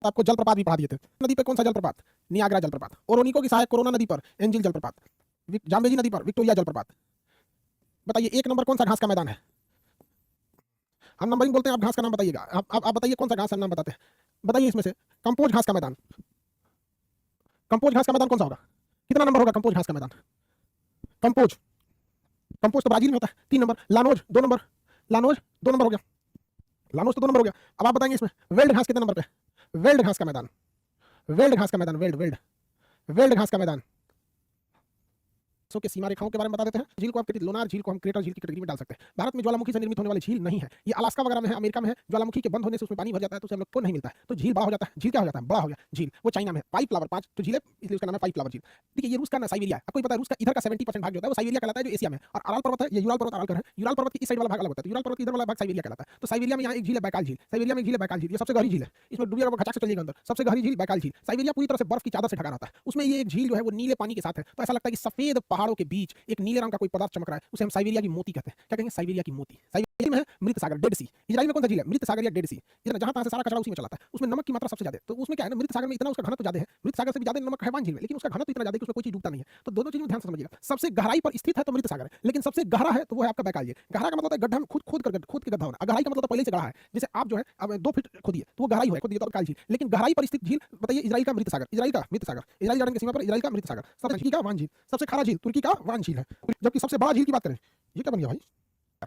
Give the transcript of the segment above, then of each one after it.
आपको जलप्रपात भी पढ़ा दिए थे। नदी पर कौन सा जलप्रपात? नियाग्रा जलप्रपात। ओरोनिको की सहायक कोरोना नदी पर एंजिल जलप्रपात। जाम्बेजी नदी पर विक्टोरिया जलप्रपात। बताइए 1 नंबर कौन सा घास का मैदान है? हम नंबरिंग बोलते हैं, आप घास का नाम बताइएगा। आप बताइए कौन सा घास का नाम बताते हैं, बताइए इसमें से। कंपोज घास का मैदान, कंपोज घास का मैदान कौन सा होगा? कितना नंबर होगा कंपोज घास का मैदान? कंपोज, कंपोज तो ब्राजील में होता है, 3 number. Llanos 2 number, llanos 2 number हो गया, लानोज तो 2 नंबर हो गया। अब आप बताएंगे इसमें वेल्ड घास कितने नंबर पे? वेल्ड घास का मैदान, वेल्ड घास का मैदान, वेल्ड वेल्ड वेल्ड घास का मैदान के सीमा रेखाओं के बारे में बता देते हैं। झील को आप लोनार झील को हम क्रेटर झील की कैटेगरी में डाल सकते हैं। भारत में ज्वालामुखी से निर्मित होने वाली झील नहीं है, ये अलास्का वगैरह में है, अमेरिका में है। ज्वालामुखी के बंद होने से उसमें पानी भर जाता है तो उसे हम लोग को नहीं मिलता है, तो झील बड़ा हो जाता है। झील क्या हो जाता है? बड़ा हो गया झील। वो चाइना में है, 5 फ्लावर 5 तो झील है, इसलिए उसका नाम है 5 फ्लावर झील। ठीक है, ये रूस का ना साइबेरिया है। आपको पता है रूस का इधर का 70% भाग जो होता है वो साइबेरिया कहलाता है, जो एशिया में। और अराल पर्वत है, ये यूराल पर्वत अराल कर है। यूराल पर्वत की इस साइड वाला भाग अलग होता है, यूराल पर्वत की इधर वाला भाग साइबेरिया कहलाता है। तो साइबेरिया में यहाँ एक झील है बैकाल झील, साइबेरिया में झील है बैकाल झील, ये सबसे गहरी झील है। इसमें डूबिएगा वो खचाक से चलिएगा अंदर, सबसे गहरी झील बैकाल झील। साइबेरिया पूरी तरह से बर्फ की चादर से ढका रहता है, उसमें ये एक झील जो है वो नीले पानी के साथ है, तो ऐसा लगता है कि सफेद पहाड़ों के बीच एक नीले रंग का कोई पदार्थ चमक रहा है, उसे हम साइबेरिया की मोती कहते हैं। क्या कहेंगे? साइबेरिया की मोती। साइबेरिया में है मृत सागर, डेड सी। इजराइल में कौन सा झील है? मृत सागर या डेड सी। जहां तहां से सारा कचरा उसी में चलाता है, उसमें नमक की मात्रा सबसे ज्यादा है। तो उसमें क्या है ना, मृत सागर में इतना उसका घनत्व ज्यादा है, मृत सागर से भी ज्यादा नमक है वान झील में, लेकिन उसका घनत्व इतना ज्यादा है कि उसमें कोई चीज डूबता नहीं है। तो दोनों चीज में ध्यान से समझिएगा। सबसे गहराई पर स्थित है तो मृत सागर है, लेकिन सबसे गहरा है तो वो है आपका बैकाल झील। गहरा का मतलब होता है गड्ढा में खुद के गड्ढा होना। गहराई का मतलब पहले से गहरा है, जैसे आप जो है अब 2 फीट खोदिए तो वो गहराई है, खोदिए तो बैकाल झील। लेकिन गहराई पर स्थित झील बताइए इजराइल का मृत सागर, इजराइल का मृत सागर, इजराइल जॉर्डन की सीमा पर इजराइल का मृत सागर। सबसे तुर्की का वान झील, सबसे खारा झील तुर्की का वान झील है। जबकि सबसे बड़ा झील की बात करें, ये क्या बन गया भाई?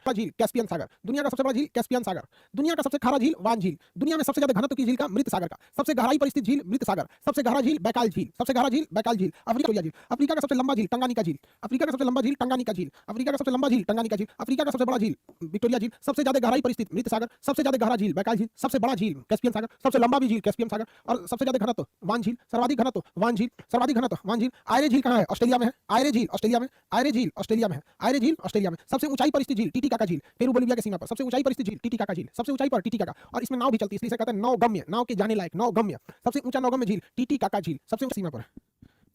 झील कैस्पियन सागर, दुनिया का सबसे बड़ा झील कैस्पियन सागर। दुनिया का सबसे खारा झील वान झील। दुनिया में सबसे ज्यादा घनत्व की झील का मृत सागर का। सबसे गहराई पर स्थित झील मृत सागर। सबसे गहरा झील बैकाल झील, सबसे गहरा झील बैकाल झील। अफ्रीका झील, अफ्रीका का सबसे लंबा झील टंगानिका झील, अफ्रीका का सबसे लंबा झील टंगानिका झील, अफ्रीका का सबसे लंबा झील टंगानिका झील। अफ्रीका का सबसे बड़ा झील विक्टोरिया झील। सबसे ज्यादा गहराई पर स्थित मृत सागर, सबसे ज्यादा गहरा झील बैकाल झील, सबसे बड़ा झील कैस्पियन सागर, सबसे लंबा भी झील कैस्पियन सागर, और सबसे ज्यादा घनत्व वान झील, सर्वाधिक घनत्व वान झील, सर्वाधिक घनत्व वान झील। आयरे झील कहां है? ऑस्ट्रेलिया में है। आयरे झील ऑस्ट्रेलिया में, आयरे झील ऑस्ट्रेलिया में है, आयरे झील ऑस्ट्रेलिया में। सबसे ऊंचाई पर स्थित झील टीटीकाका झील, पेरू बोलिविया की सीमा पर सबसे ऊंचाई पर स्थित झील टीटीकाका झील, सबसे ऊंचाई पर टीटीकाका। और इसमें नाव भी चलती है, इसलिए कहते हैं नौगम्य, नाव के जाने लायक नौगम्य। सबसे ऊंचा नौगम्य झील टीटीकाका झील, सबसे ऊंची सीमा पर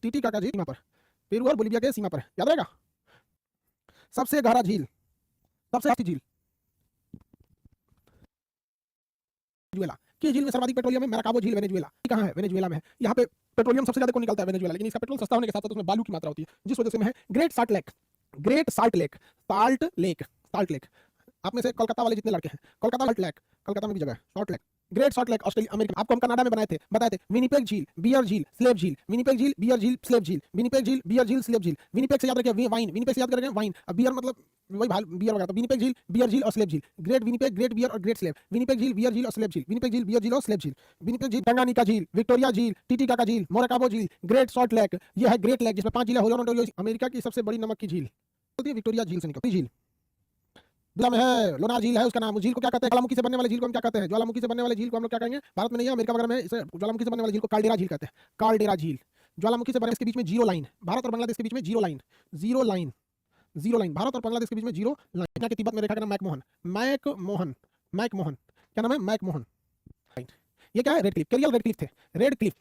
टीटीकाका झील, सीमा पर पेरू और बोलिविया के सीमा पर, याद रहेगा। सबसे गहरा झील, सबसे अच्छी झील वेनेजुएला की झील में सर्वाधिक पेट्रोलियम है। मैराकाबो झील वेनेजुएला कहां है? वेनेजुएला में है। यहाँ पे पेट्रोलियम सबसे ज्यादा कौन निकलता है? वेनेजुएला। लेकिन इसका पेट्रोल सस्ता होने के साथ उसमें बालू की मात्रा होती है, जिस वजह से में है great salt lake, great salt lake, salt lake, salt lake. आप में से कोलकाता वाले जितने लड़के हैं, कोलकाता साल्ट लेक, कोलकाता में भी जगह है salt lake, great salt lake Australia America. आपको हम कनाडा में बताए थे विनिपेग झील, बियर झील, स्लेव झील, विनिपेग झील, बियर झील, स्लेव झील, विनिपेग झील, बियर झील, स्लेव झील। विनिपेग से याद रखिए वाइन, विनिपेग से याद करेंगे वाइन, अब बियर मतलब वही बियर वगैरह। तो विनिपेग झील, बियर झील और स्लेव झील। ग्रेट विनिपेग, ग्रेट बियर और ग्रेट स्लेव। विनिपेग झील, बियर झील और स्लेव झील। विनिपेग झील, बियर झील और स्लेव झील। विनिपेग झील, टंगानिका झील, विक्टोरिया झील, टीटीकाका झील, मोराकाबो झील, ग्रेट सॉल्ट लेक। ये है ग्रेट लेक जिसमें 5 झील है। अमेरिका की सबसे बड़ी नमक की झील होती है विक्टोरिया झील से निकलती झील। दुनिया में है लोनार झील है, उसका नाम। झील को क्या कहते हैं? ज्वालामुखी से बनने वाले झील को हम क्या कहते हैं? ज्वालामुखी से बनने वाले झील को हम लोग क्या कहेंगे? भारत में नहीं है, अमेरिका वगैरह में इसे ज्वालामुखी से बनने वाले झील को काल्डेरा झील कहते हैं। काल्डेरा झील ज्वालामुखी से बने, इसके बीच में जीरो लाइन। भारत और बांग्लादेश के बीच में zero line, zero line, zero line. Bharat और बांग्लादेश के बीच में जीरो लाइन। यहाँ के तिब्बत में रेखा का नाम मैकमोहन, मैकमोहन, मैकमोहन। क्या नाम है? मैकमोहन। ये क्या है? रेड क्लिफ, केरियल रेड क्लिफ थे, Radcliffe,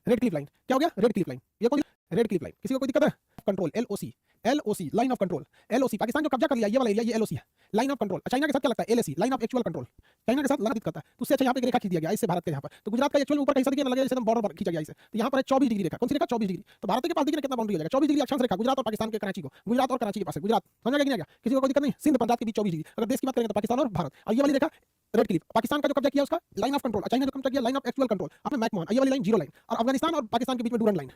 Radcliffe line. क्या हो गया? Radcliffe line. ये कौन? Radcliffe line. किसी को कोई दिक्कत है? Control, LOC, LOC, line of control, LOC. Pakistan जो कब्जा कर लिया ये वाला एरिया, ये एलओसी है, लाइन ऑफ कंट्रोल। चाइना के साथ क्या लगता है? LAC, line of actual control. China के साथ लगा करता है, तो उससे अच्छा यहाँ पे एक रेखा खींच दिया गया इससे भारत के यहाँ पर। तो गुजरात का एक्चुअल ऊपर कहीं से दिखे ना लगे, जैसे बॉर्डर पर खींचा गया इसे। तो यहाँ पर 24 डिग्री रेखा। कौन सी रेखा? 24 डिग्री। तो भारत के पास देखिए कितना बाउंड्री हो जाएगा? 24 डिग्री अक्षांश रेखा गुजरात और पाकिस्तान के कराची को, गुजरात और कराची के पास है। गुजरात समझ गया कि नहीं गया? किसी को कोई दिक्कत नहीं। सिंध पंजाब के बीच 24 डिग्री। अगर देश की बात करें तो पाकिस्तान और भारत। और ये वाली रेखा रेड क्लिफ, पाकिस्तान का जो कब्जा किया उसका लाइन ऑफ कंट्रोल, चाइना जो कब्जा किया लाइन ऑफ एक्चुअल कंट्रोल, आपने मैकमोहन। ये वाली लाइन जीरो लाइन। और अफगानिस्तान और पाकिस्तान के बीच में Durand line,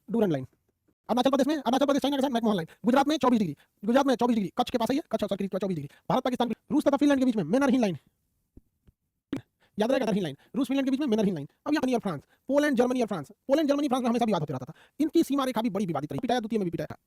Durand line. Arunachal Pradesh में, अरुणाचल प्रदेश चाइना के साथ मैकमोहन लाइन। गुजरात में 24 डिग्री, गुजरात में 24 डिग्री, कच्छ के पास है ये, कच्छ और 24 डिग्री। भारत पाकिस्तान, रूस तथा फिनलैंड के बीच में मेनरहिन लाइन, याद रहेगा मेनरहिन लाइन। रूस फिनलैंड के बीच में मेनरहिन लाइन। अब यहाँ फ्रांस, पोलैंड जर्मनी और फ्रांस, पोलैंड जर्मनी फ्रांस में हमेशा विवाद होते रहता था। इनकी सीमा रेखा भी बड़ी विवादित रही, पिटाया द्वितीय में भी पिटाया।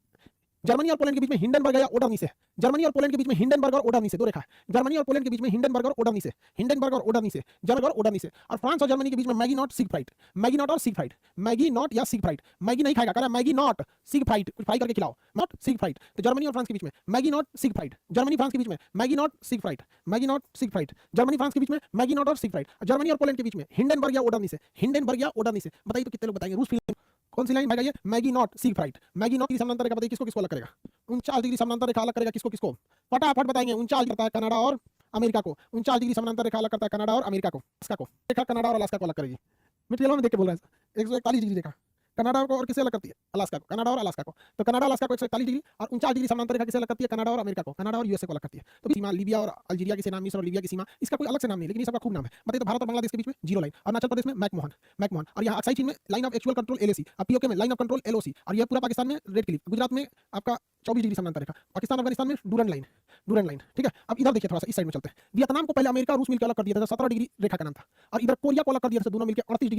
जर्मनी और पोलैंड के बीच में हिंडनबर्ग या ओडरनीसे, जर्मनी और पोलैंड के बीच में हिंडनबर्ग और ओडरनीसे, दो रेखा है। जर्मनी और पोलैंड के बीच में हिंडनबर्ग और ओडरनीसे, हिंडनबर्ग और ओडरनीसे, जर्मन और ओडरनीसे। और फ्रांस और जर्मनी के बीच में Maggi not Siegfried, Maggi not और सिगफ्राइड, मैगी नॉट या सिगफ्राइड। मैगी नहीं खाएगा, कह रहा है मैगी नॉट सिगफ्राइड, कुछ फ्राई करके खिलाओ, नॉट सिगफ्राइड। तो जर्मनी और फ्रांस के बीच में Maggi not Siegfried, Germany France के बीच में Maggi not Siegfried, Maggi not Siegfried, Germany France के बीच में मैगी नॉट और सिगफ्राइड। जर्मनी और पोलैंड के बीच में हिंडनबर्ग या ओडरनीसे, हिंडनबर्ग या ओडरनीसे। बताइए तो कितने लोग बताएंगे? रूस फिनलैंड कौन सी लाइन भाई? Maggi not Siegfried, Maggi not की समानांतर रेखा बताइए किसको किसको अलग करेगा? 49 डिग्री समानांतर रेखा अलग करेगा किसको किसको? फटाफट बताएंगे। 49 करता है कनाडा और अमेरिका को, 49 डिग्री समानांतर रेखा अलग करता है कनाडा और अमेरिका को, इसका को रेखा कनाडा और अलास्का को अलग करेगी। मिट्टी में देख के बोल रहा है 141 डिग्री रेखा कनाडा को और किसे अलग करती है? अलास्का को। कनाडा और अलास्का को। तो कनाडा अलास्का को 141 डिग्री और 49 डिग्री समानांतर रेखा किसे अलग करती है? कनाडा और अमेरिका को। कनाडा और यूएसए को अलग करती है। तो सीमा लीबिया और अल्जीरिया की सीमा, मिस्र और लीबिया की सीमा, इसका कोई अलग से नाम नहीं, लेकिन इसका खूब नाम है। बताइए, तो भारत और बांग्लादेश के बीच में जीरो लाइन, अरुणाचल प्रदेश में मैकमोहन और यहाँ अक्साई चीन में line of actual control LAC, और पीओके में लाइन ऑफ कंट्रोल एलओसी, और यह पूरा पाकिस्तान में रेड क्लिफ, गुजरात में आपका 24 डिग्री समानांतर रेखा, पाकिस्तान अफगानिस्तान में डूरन लाइन। ठीक है, अब इधर देखिए, थोड़ा सा इस साइड में चलते हैं। वियतनाम को पहले अमेरिका और रूस मिलकर अलग कर दिया था, 17 डिग्री रेखा का नाम था, और इधर कोरिया को अलग कर दिया था, दोनों मिलकर 38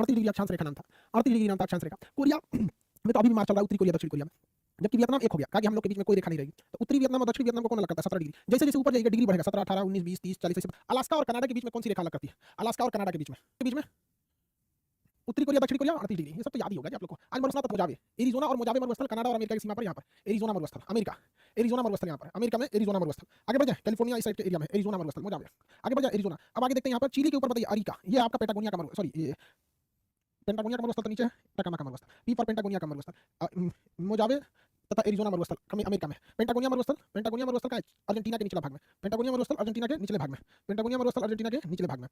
डिग्री अक्षांश रेखा नाम था। 38 डिग्री नाम था अक्षांश रेखा। कोरिया में तो अभी भी मार चल रहा है, उत्तरी कोरिया दक्षिण कोरिया में, जबकि वियतनाम एक हो गया, कहा कि हम लोग के बीच में कोई रेखा नहीं रहेगी। तो उत्तरी वियतनाम और दक्षिण वियतनाम को कौन अलग करता है? 17 डिग्री। जैसे जैसे ऊपर जाएगा डिग्री बढ़ेगा, 17, 18, 19, 20, 30, 40। अलास्का और कनाडा के बीच में कौन सी रेखा अलग करती है? अलास्का और कनाडा के बीच में उत्तरी कोरिया दक्षिण कोरिया 38 डिग्री। ये सब तो याद ही होगा जी आप लोग को। आज मरुस्थल तक मोजावे, एरिजोना और मोजावे मरुस्थल कनाडा और अमेरिका की सीमा पर, यहाँ पर एरिजोना मरुस्थल अमेरिका, एरिजोना मरुस्थल यहाँ पर अमेरिका में, एरिजोना मरुस्थल। आगे बढ़ जाए, कैलिफोर्निया इस साइड के एरिया में एरिजोना मरुस्थल मोजावे। आगे बढ़ जाए एरिजोना। अब आगे देखते हैं यहाँ पर चिली के ऊपर बताइए अरिका, ये आपका पेंटागोनिया का मरुस्थल, सॉरी ये पेंटागोनिया का मरुस्थल तो नीचे है, टकामा का मरुस्थल, पी फॉर पेंटागोनिया का मरुस्थल, मोजावे तथा एरिजोना मरुस्थल अमेरिका में। पेंटागोनिया मरुस्थल का अर्जेंटीना के निचला भाग में, पेंटागोनिया मरुस्थल अर्जेंटीना के निचले भाग में, पेंटागोनिया मरुस्थल अर्जेंटीना के निचले भाग में।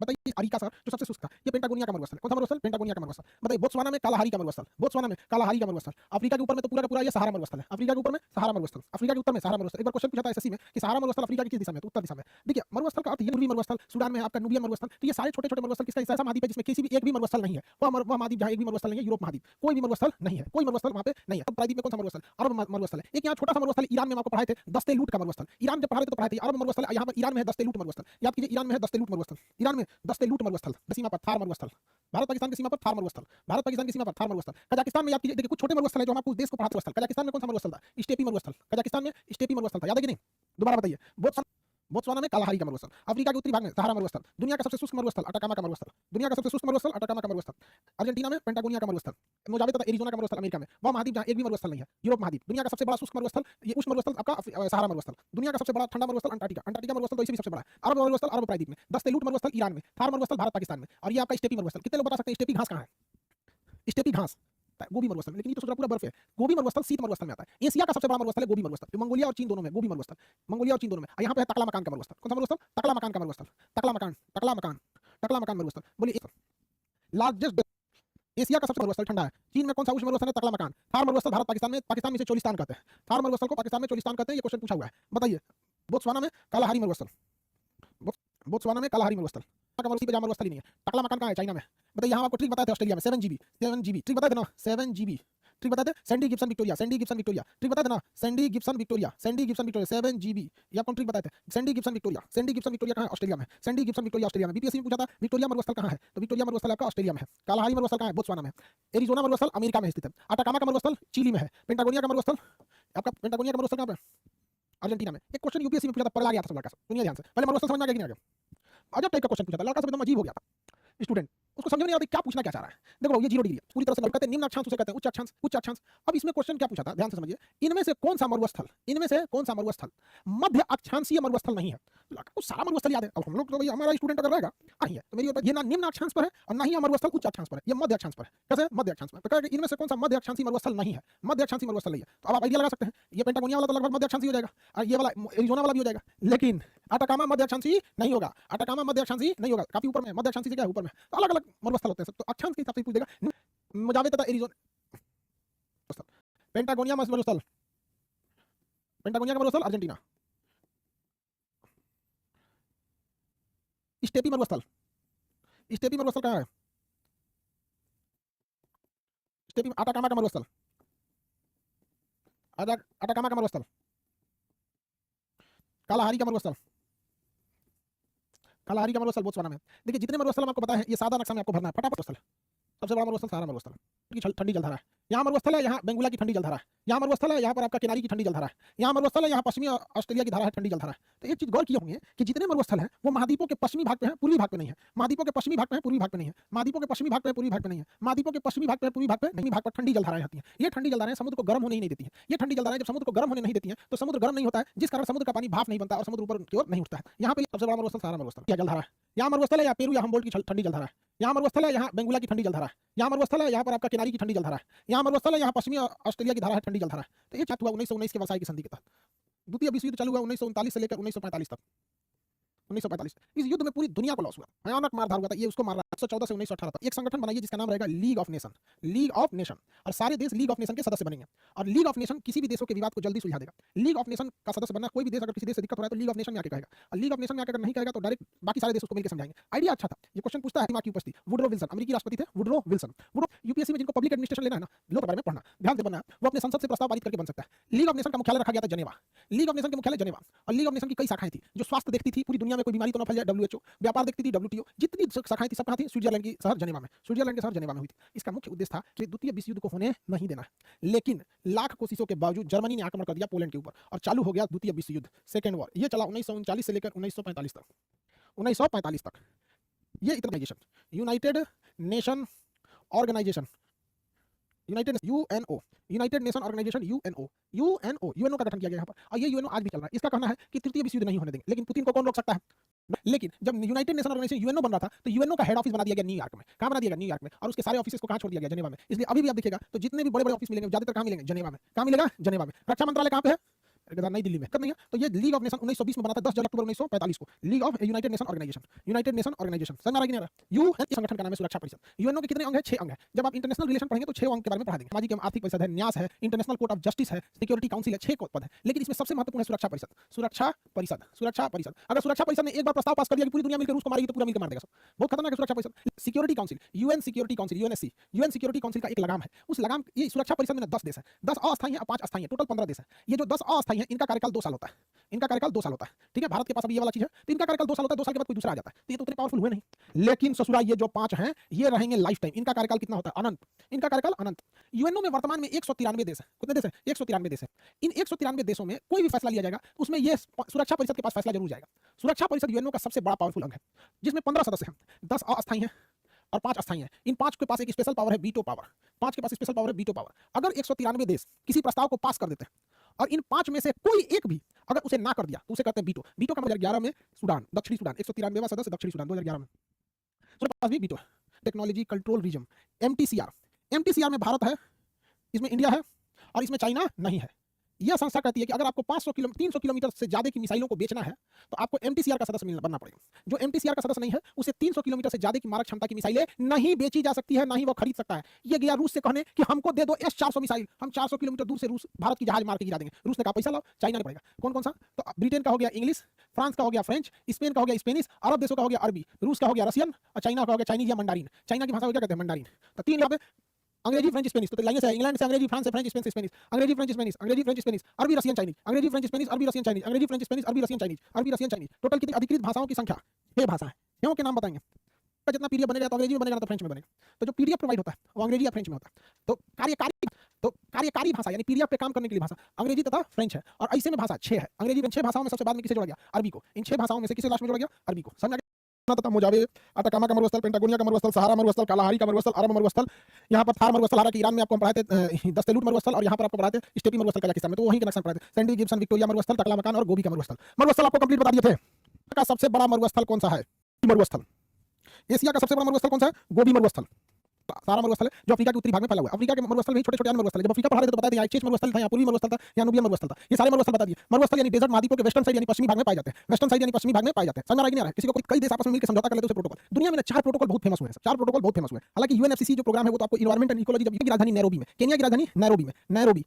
बताइए अरिका सर जो सबसे शुष्क था, ये पेंटागोनिया का मरुस्थल। कौन सा मरुस्थल? पेंटागोनिया का मरुस्थल। बताइए बोत्सवाना में कालाहारी का मरुस्थल, अफ्रीका के ऊपर में तो पूरा का पूरा ये सहारा मरुस्थल है, अफ्रीका के ऊपर में सहारा मरुस्थल, अफ्रीका के उत्तर में सहारा मरुस्थल। एक बार क्वेश्चन पूछा था एसएससी में कि सहारा मरुस्थल अफ्रीका की किस दिशा में? तो उत्तर दिशा में। देखिए मरुस्थल का अर्थ ये पूर्वी मरुस्थल, सूडान में आपका नूबिया मरुस्थल। तो ये सारे छोटे छोटे मरुस्थल किसका हिस्सा है? महाद्वीप है, जिसमें किसी भी एक भी मरुस्थल नहीं है। वह महाद्वीप जहाँ एक भी मरुस्थल नहीं है, यूरोप महाद्वीप, कोई भी मरुस्थल नहीं है, कोई मरुस्थल वहाँ पे नहीं है। प्रायद्वीप में कौन सा मरुस्थल? अरब मरुस्थल है। एक यहाँ छोटा सा मरुस्थल ईरान में आपको पढ़ाए थे, दस्ते लूट का मरुस्थल। ईरान जब पढ़ाए थे तो पढ़ाए थे अरब मरुस्थल, यहाँ पर ईरान में है दस्ते लूट मरुस्थल। याद कीजिए, ईरान में है दस्ते लूट मरुस्थल, ईरान में दस्ते लूट मरुस्थल, सीमा पर थार मरुस्थल, भारत पाकिस्तान की सीमा पर थार मरुस्थल, भारत पाकिस्तान की सीमा पर थार मरुस्थल। कजाकिस्तान में याद कीजिए, देखिए कुछ छोटे मरुस्थल है जो हम आपको देश को पढ़ाते मरुस्थल। कजाकिस्तान में कौन सा मरुस्थल था? स्टेपी मरुस्थल। कजाकिस्तान में स्टेपी मरुस्थल था, याद है कि नहीं? दोबारा बताइए। बोत्सवाना में कालाहारी का मरुस्थल, अफ्रीका के उत्तरी भाग में सहारा मरुस्थल, दुनिया का सबसे शुष्क मरुस्थल अटाकामा का मरुस्थल, दुनिया का सबसे शुष्क मरुस्थल अटाकामा का मरुस्थल, अर्जेंटीना में पेंटागोनिया का मरुस्थल, मोजावे तथा एरिजोना का मरुस्थल अमेरिका में, वह महाद्वीप जहां एक भी मरुस्थल नहीं है, यूरोप महाद्वीप। दुनिया का सबसे बड़ा शुष्क मरुस्थल ये उष्ण मरुस्थल आपका सहारा मरुस्थल, दुनिया का सबसे बड़ा ठंडा मरुस्थल अंटार्कटिका मरुस्थल तो इसी भी सबसे बड़ा है, अरब मरुस्थल अरब प्रायद्वीप में, दस्ते लूट मरुस्थल ईरान में, थार मरुस्थल भारत पाकिस्तान में, और ये आपका स्टेपी मरुस्थल। कितने लोग बता सकते हैं स्टेपी घास कहाँ है? स्टेपी घास गोबी मरुस्थल, लेकिन ये तो पूरा बर्फ है। गोबी मरुस्थल शीत मरुस्थल में आता है। एशिया का सबसे बड़ा मरुस्थल है गोबी मरुस्थल, जो मंगोलिया और चीन दोनों में, गोबी मरुस्थल मंगोलिया और चीन दोनों में। यहाँ पे है तकला मकान का मरुस्थल। कौन सा मरुस्थल? तकला मकान का मरुस्थल, टकला मकान मरुस्थल। बोलिए लार्जेस्ट एशिया का सबसे मरुस्थल ठंडा है। चीन में कौन सा उष्ण मरुस्थल है? तकला मकान। थार मरुस्थल भारत पाकिस्तान में, पाकिस्तान में इसे चोलिस्तान कहते हैं। थार मरुस्थल को पाकिस्तान में चोलिस्तान कहते हैं। ये क्वेश्चन पूछा हुआ है, बताइए। बोत्सवाना में कालाहारी मरुस्थल, बोत्सवाना में कालाहारी मरुस्थल का मरुस्थल पे जहाँ मरुस्थल ही नहीं है। टकला मकान कहाँ है? चाइना में। बताइए, यहाँ आपको ट्रिक बताए थे ऑस्ट्रेलिया में 7GB ट्रिक बताए थे ना, 7GB ट्रिक बताए थे। सैंडी गिब्सन विक्टोरिया ट्रिक बताए थे ना, सैंडी गिब्सन विक्टोरिया 7GB, ये आपको ट्रिक बताए थे। सैंडी गिब्सन विक्टोरिया कहाँ है? ऑस्ट्रेलिया में। सैंडी गिब्सन विक्टोरिया ऑस्ट्रेलिया में। बीपीएससी में पूछा था विक्टोरिया मरुस्थल कहाँ है? तो विक्टोरिया मरुस्थल आपका ऑस्ट्रेलिया में है। कालाहारी मरुस्थल कहाँ है? बोत्सवाना में। एरिजोना मरुस्थल अमेरिका में स्थित है। अटाकामा का मरुस्थल चिली में है। पेंटागोनिया का मरुस्थल कहाँ पे? अर्जेंटीना में। एक क्वेश्चन यूपीएससी में पूछा था, पर आ गया था सब लड़का सब। सुनिए ध्यान से, पहले मरुस्थल समझ में आ गया कि नहीं आ गया? अजब टाइप का क्वेश्चन पूछा था, लड़का सब एकदम अजीब हो गया था। स्टूडेंट उसको समझ में नहीं आता क्या पूछना क्या चाह रहा है। देखो ये 0 डिग्री है पूरी तरह से, कहते हैं निम्न अक्षांश उसे कहते हैं उच्च अक्षांश। अब इसमें क्वेश्चन क्या पूछा था, ध्यान से समझिए। इनमें से कौन सा मरुस्थल मध्य अक्षांशीय मरुस्थल नहीं है? कुछ सारा मरुस्थल याद है। अब हम लोग तो भाई हमारा स्टूडेंट अगर रहेगा नहीं है तो मेरी ये ना निम्न अक्षांश पर है और ना ही मरुस्थल उच्च अक्षांश पर है, ये मध्य अक्षांश पर है। कैसे? मध्य अक्षांश पर। तो कहेगा इनमें से कौन सा मध्य अक्षांशीय मरुस्थल नहीं है? मध्य अक्षांशीय मरुस्थल नहीं है। तो अब आप आइडिया लगा सकते हैं, ये पेंटागोनिया वाला तो लगभग मध्य अक्षांशीय हो जाएगा और ये वाला एरिजोना वाला भी हो जाएगा, लेकिन अटाकामा मध्य अक्षांशीय नहीं होगा। अटाकामा मध्य अक्षांशीय नहीं होगा, काफी ऊपर में। मध्य अक्षांशीय से क्या ऊपर में, तो अलग अलग मरुस्थल होते हैं सब। तो अक्षांश के हिसाब से पूछ देगा। मोजावे तथा एरिजोना, पेंटागोनिया मरुस्थल, पेंटागोनिया का मरुस्थल अर्जेंटीना, स्टेपी मरुस्थल कहाँ है? स्टेपी अटाकामा का मरुस्थल, अटाकामा का मरुस्थल, कालाहारी का मरुस्थल बोत्सवाना में। देखिए जितने मरुस्थल हम आपको बताए हैं ये सादा नक्शा में आपको भरना है फटाफट। मरुस्थल सबसे बड़ा मरुस्थल सहारा मरुस्थल की ठंडी जलधारा है। यहाँ मरुस्थल है, यहाँ बेंगुला की ठंडी जलधारा है। यहाँ मरुस्थल है, यहाँ पर आपका किनारी की ठंडी जलधारा है। यहाँ मरुस्थल है, यहाँ पश्चिमी ऑस्ट्रेलिया की धारा है, ठंडी जलधारा है। तो एक चीज गौर किए होंगे कि जितने मरुस्थल हैं वो महाद्वीपों के पश्चिमी भाग पे हैं, पूर्वी भाग पे नहीं है। महाद्वीपों के पश्चिमी भाग पे है, पूर्वी भाग पे नहीं है। महाद्वीपों के पश्चिमी भाग पे पूर्वी भाग पे नहीं है। महाद्वीपों के पश्चिमी भाग पे पूर्वी भाग पे नहीं, भाग पर ठंडी जलधाराएं होती हैं। ये ठंडी जलधाराएं समुद्र को गर्म होने ही नहीं देती हैं। ये ठंडी जलधाराएं जब समुद्र को गर्म होने नहीं देती हैं तो समुद्र गर्म नहीं होता है, जिस कारण समुद्र का पानी भाप नहीं बनता और समुद्र ऊपर की ओर नहीं उठता है। यहाँ पे सबसे बड़ा मरुस्थल सहारा मरुस्थल क्या जलधारा है। यहाँ मरुस्थल है, या पेरू या हम्बोल्ट की ठंडी जलधारा है। यहाँ मरुस्थल है, यहाँ बेंगुला की ठंडी जलधारा है। यहाँ मरुस्थल है, यहाँ पर आपका किनारी की ठंडी जलधारा है। यहाँ मरुस्थल है, यहाँ पश्चिमी ऑस्ट्रेलिया की धारा है, ठंडी जलधारा है। तो ये हुआ 1919 के वर्साई की संधि के तहत। द्वितीय विश्व युद्ध चालू हुआ 1939 से लेकर 1945 तक। 1945 इस युद्ध में पूरी दुनिया को लॉस हुआ, भयानक मारधाड़ हुआ था। ये उसको मार रहा 1914 से 1918 तक एक संगठन बनाइए जिसका नाम रहेगा league of nation. League of nation, और सारे देश लीग ऑफ नेशन के सदस्य बनेंगे और लीग ऑफ नेशन किसी भी देशों के विवाद को जल्दी सुलझा देगा। लीग ऑफ नेशन का सदस्य बनना, कोई भी देश अगर किसी देश से दिक्कत हो रहा है तो लीग ऑफ नेशन में आके कहेगा, और लीग ऑफ नेशन में आकर नहीं कहेगा तो डायरेक्ट बाकी सारे देश उसको मिलकर समझाएंगे। आइडिया अच्छा था। ये क्वेश्चन पूछता है दिमाग की उपस्थिति। वुडरो विल्सन अमेरिकी राष्ट्रपति थे, वुडरो विल्सन। वुडरो यूपीएससी में जिनको पब्लिक एडमिनिस्ट्रेशन लेना है ना, लोग के बारे में पढ़ना, ध्यान से बनना है, वो अपने संसद से प्रस्ताव पारित करके बन सकता है। लीग ऑफ नेशन का मुख्यालय रखा गया था जनेवा। लीग ऑफ नेशन के मुख्यालय जनेवा, और लीग ऑफ नेशन की कई शाखाएं थी जो स्वास्थ्य देखती थी, पूरी दुनिया में कोई बीमारी तो न फैल जाए, WHO, व्यापार देखती थी, WTO, जितनी शाखाएं थी सब कहां थी? स्विट्जरलैंड की शहर जनेवा में। स्विट्जरलैंड के शहर जनेवा में हुई थी। इसका मुख्य उद्देश्य था कि द्वितीय विश्व युद्ध को होने नहीं देना है, लेकिन लाख कोशिशों के बावजूद जर्मनी ने आक्रमण कर दिया पोलैंड के ऊपर और चालू हो गया द्वितीय विश्व युद्ध, सेकेंड वॉर। ये चला 1939 से लेकर 1945 तक। 1945 तक ये organisation, united nation organisation, united nation organisation, UNO का गठन किया गया यहाँ पर, और ये यूएनओ आज भी चल रहा है। इसका कहना है कि तृतीय विश्व युद्ध नहीं होने देंगे, लेकिन पुतिन को कौन रोक सकता है? लेकिन जब यूनाइटेड नेशन ऑर्गेनाइजेशन यूएनओ बन रहा था तो यूएनओ का हेड ऑफिस बना दिया गया न्यूयॉर्क में। कहां बना दिया गया? न्यूयॉर्क में। और उसके सारे ऑफिस को कहां छोड़ दिया गया? जेनेवा में। इसलिए अभी भी आप देखिएगा तो जितने भी बड़े बड़े ऑफिस मिलेंगे ज्यादातर कहां मिलेंगे? जेनेवा में। कहां मिलेगा? जेनेवा में। रक्षा मंत्रालय कहां पे है? नई दिल्ली में। कब नहीं है? तो ये लीग ऑफ नेशन 1920 में बना था, 10 अक्टूबर 1945 को। League of united nation organisation, united nation organisation. समझ में आ रहा है कि नहीं आ रहा? यूएन इस संगठन का नाम है सुरक्षा परिषद। यूएनओ के कितने अंग है? 6 अंग है। जब आप इंटरनेशनल रिलेशन पढ़ेंगे तो 6 अंग के बारे में पढ़ा देंगे। सामाजिक एवं आर्थिक परिषद है, न्यास है, इंटरनेशनल कोर्ट ऑफ जस्टिस है, सिक्योरिटी काउंसिल है, 6 पद है। लेकिन इसमें सबसे महत्वपूर्ण है सुरक्षा परिषद। सुरक्षा परिषद, सुरक्षा परिषद। अगर सुरक्षा परिषद ने एक बार प्रस्ताव पास कर दिया कि पूरी दुनिया मिलकर रूस को मारेगी तो पूरा मिलकर मार देगा सब। बहुत खतरनाक है सुरक्षा परिषद। Security council, UN security council, UNSC, UN security council का एक लगाम है। उस लगाम, ये सुरक्षा परिषद में 10 देश है, 10 अस्थायी है और 5 अस्थायी है, टोटल 15 देश है। ये जो 10 अस्थायी है इनका कार्यकाल 2 साल होता है। इनका कार्यकाल 2 साल होता है, ठीक है। भारत के पास अभी ये वाला चीज है, तो इनका कार्यकाल 2 साल होता है। 2 साल के बाद कोई दूसरा आ जाता है, तो ये तो उतने पावरफुल हुए नहीं। लेकिन ससुरा ये जो 5 हैं ये रहेंगे लाइफ टाइम। इनका कार्यकाल कितना होता है? अनंत। इनका कार्यकाल अनंत। यूएनओ में वर्तमान में 193 देश है। कितने देश है? 193 देश है। इन 193 देशों में कोई भी फैसला लिया जाएगा उसमें ये सुरक्षा परिषद के पास फैसला जरूर जाएगा। सुरक्षा परिषद यूएनओ का सबसे बड़ा पावरफुल अंग है, जिसमें 15 सदस्य हैं, 10 अस्थायी हैं और 5 अस्थायी हैं। इन 5 के पास एक स्पेशल पावर है, वीटो पावर। 5 के पास स्पेशल पावर है, वीटो पावर। अगर 193 देश किसी प्रस्ताव को पास कर देते हैं और इन 5 में से कोई एक भी अगर उसे ना कर दिया तो उसे कहते हैं वीटो। वीटो का 2011 में सूडान, दक्षिणी सूडान, 193वां सदस्य दक्षिणी सूडान 2011 में, उसके पास भी वीटो है। Technology control region, MTCR. MTCR में भारत है, इसमें इंडिया है और इसमें चाइना नहीं है। यह संस्था कहती है कि अगर आपको 300 किलोमीटर से ज्यादा की मिसाइलों को बेचना है तो आपको एमटीसीआर का सदस्य बनना पड़ेगा। जो एमटीसीआर का सदस्य नहीं है उसे 300 किलोमीटर से ज्यादा की मारक क्षमता की मिसाइलें नहीं बेची जा सकती है, ना ही वो खरीद सकता है। ये गया रूस से कहने कि हमको दे दो S-400 मिसाइल, हम 400 किलोमीटर दूर से रूस भारत की जहाज मार के गिरा देंगे। रूस ने कहा पैसा लाओ, चाइना ने पड़ेगा। कौन कौन सा? तो ब्रिटेन का हो गया इंग्लिश, फ्रांस का हो गया फ्रेंच, स्पेन का हो गया स्पेनिश, अरब देशों का हो गया अरबी, रूस का हो गया रशियन और चाइना का हो गया चाइनीज या मंडारिन। चाइना की भाषा को क्या कहते हैं? मंडारिन। तो 3 यहाँ पे अंग्रेजी फ्रेंच स्पेनिश, तो लाइनें से इंग्लैंड से अंग्रेजी, फ्रांस से फ्रेंच स्पेनिश, अंग्रेजी फ्रेंच स्पेनिश, अंग्रेजी फ्रेंच स्पेनिश, अरबी रशियन चाइनीज, अंग्रेजी फ्रेंच स्पेनिश, अरबी रशियन चाइनीज, अंग्रेजी फ्रेंच स्पेनिश, अरबी रशियन चाइनीज, अरबी रशियन चाइनीज। टोटल कितनी अधिकृत भाषाओं की संख्या? 6 भाषा है। क्यों के नाम बताएंगे? जितना पीडीएफ बनेगा तो अंग्रेजी में बनेगा तो फ्रेंच में बनेगा। तो जो पीडीएफ प्रोवाइड होता है वो अंग्रेजी या फ्रेंच में होता है। तो कार्यकारी भाषा यानी पीडीएफ पे काम करने के लिए भाषा अंग्रेजी तथा फ्रेंच है, और ऐसे में भाषा 6 है। अंग्रेजी में 6 भाषाओं में सबसे बाद में किसे जोड़ा गया? अरबी को। इन 6 भाषाओं में से किसे लास्ट में जोड़ा गया? अरबी को। समझ तथा मोजावे, अटाकामा का मरुस्थल, पेंटागोनिया का मरुस्थल, सहारा मरुस्थल, कालाहारी का मरुस्थल, अरब मरुस्थल, यहाँ पर थार मरुस्थल, हालांकि ईरान में आपको पढ़ाए थे दस्तलूट मरुस्थल, और यहाँ पर आपको पढ़ाए थे स्टेपी मरुस्थल कजाकिस्तान में, तो वहीं के नक्शा पढ़ाए थे। सैंडी गिब्सन, विक्टोरिया मरुस्थल, टकला मकान और गोबी का मरुस्थल। मरुस्थल आपको कंप्लीट बता दिए थे। का सबसे बड़ा मरुस्थल कौन सा है? मरुस्थल। एशिया का सबसे बड़ा मरुस्थल कौन सा है? गोबी मरुस्थल। सारा मरुस्थल है जो अफ्रीका के उत्तरी भाग में फैला हुआ है। अफ्रीका के मरुस्थल भी छोटे-छोटे मरुस्थल है। जब अफ्रीका पढ़ा रहे थे तो बता दिया चेच मरुस्थल था, या पूर्वी मरुस्थल था, या नूबियन मरुस्थल था। ये सारे मरुस्थल बता दिए। मरुस्थल यानी डेजर्ट महाद्वीपों के वेस्टर्न साइड यानी पश्चिमी भाग में पाए जाते हैं। वेस्टर्न साइड यानी पश्चिमी भाग में पाए जाते हैं। समझ आ रहा है कि नहीं आ रहा है? किसी को कई देश आपस में मिलकर समझौता कर लेते हैं, प्रोटोकॉल। दुनिया में 4 प्रोटोकॉल बहुत फेमस हुए हैं। 4 प्रोटोकॉल बहुत फेमस हुए हैं। हालांकि यूएनएफसीसी जो प्रोग्राम है वो तो आपको एनवायरमेंट एंड इकोलॉजी, जब की राजधानी नैरोबी में, केनिया की राजधानी नैरोबी में,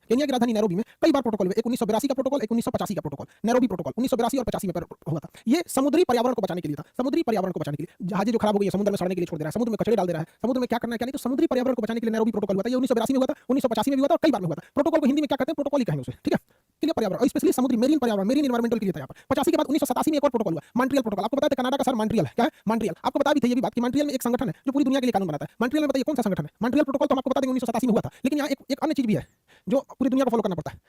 केनिया की राजधानी नैरोबी में कई बार प्रोटोकॉल हुए। 1982 का प्रोटोकॉल, 1985 का प्रोटोकॉल, नैरोबी प्रोटोकॉल 1982 और 85 में हुआ था। ये समुद्री पर्यावरण को बचाने के लिए था। समुद्री पर्यावरण को बचाने के लिए जहाजें जो खराब हो गई है समुद्र में सड़ने के लिए छोड़ दे रहा है, समुद्र में कचरे डाल दे रहा है, समुद्र में क्या करना है क्या नहीं, तो समुद्री पर्यावरण को बचाने के लिए नैरोबी प्रोटोकॉल हुआ था। ये 1982 में हुआ था, 1985 में भी हुआ था और कई बार में हुआ था। प्रोटोकॉल को हिंदी में क्या कहते हैं? प्रोटोकॉल ही कहेंगे उसे, ठीक है। क्लियर पर्यावरण और स्पेशली समुद्री मेरीन पर्यावरण, मेरीन एनवायरमेंटल के लिए था यहाँ पर। 85 के बाद 1987 में एक और प्रोटोकॉल हुआ, मॉन्ट्रियल प्रोटोकॉल। आपको पता है कनाडा का सर मॉन्ट्रियल है, क्या है? मॉन्ट्रियल। आपको बता भी थी ये भी बात कि मॉन्ट्रियल में एक संगठन है जो पूरी दुनिया के लिए कानून बनाता है। मॉन्ट्रियल में बताइए कौन सा संगठन है? मॉन्ट्रियल प्रोटोकॉल तो हम आपको बता देंगे 1987 में हुआ था, लेकिन यहाँ एक अन्य चीज भी है जो पूरी दुनिया को फॉलो करना पड़ता है।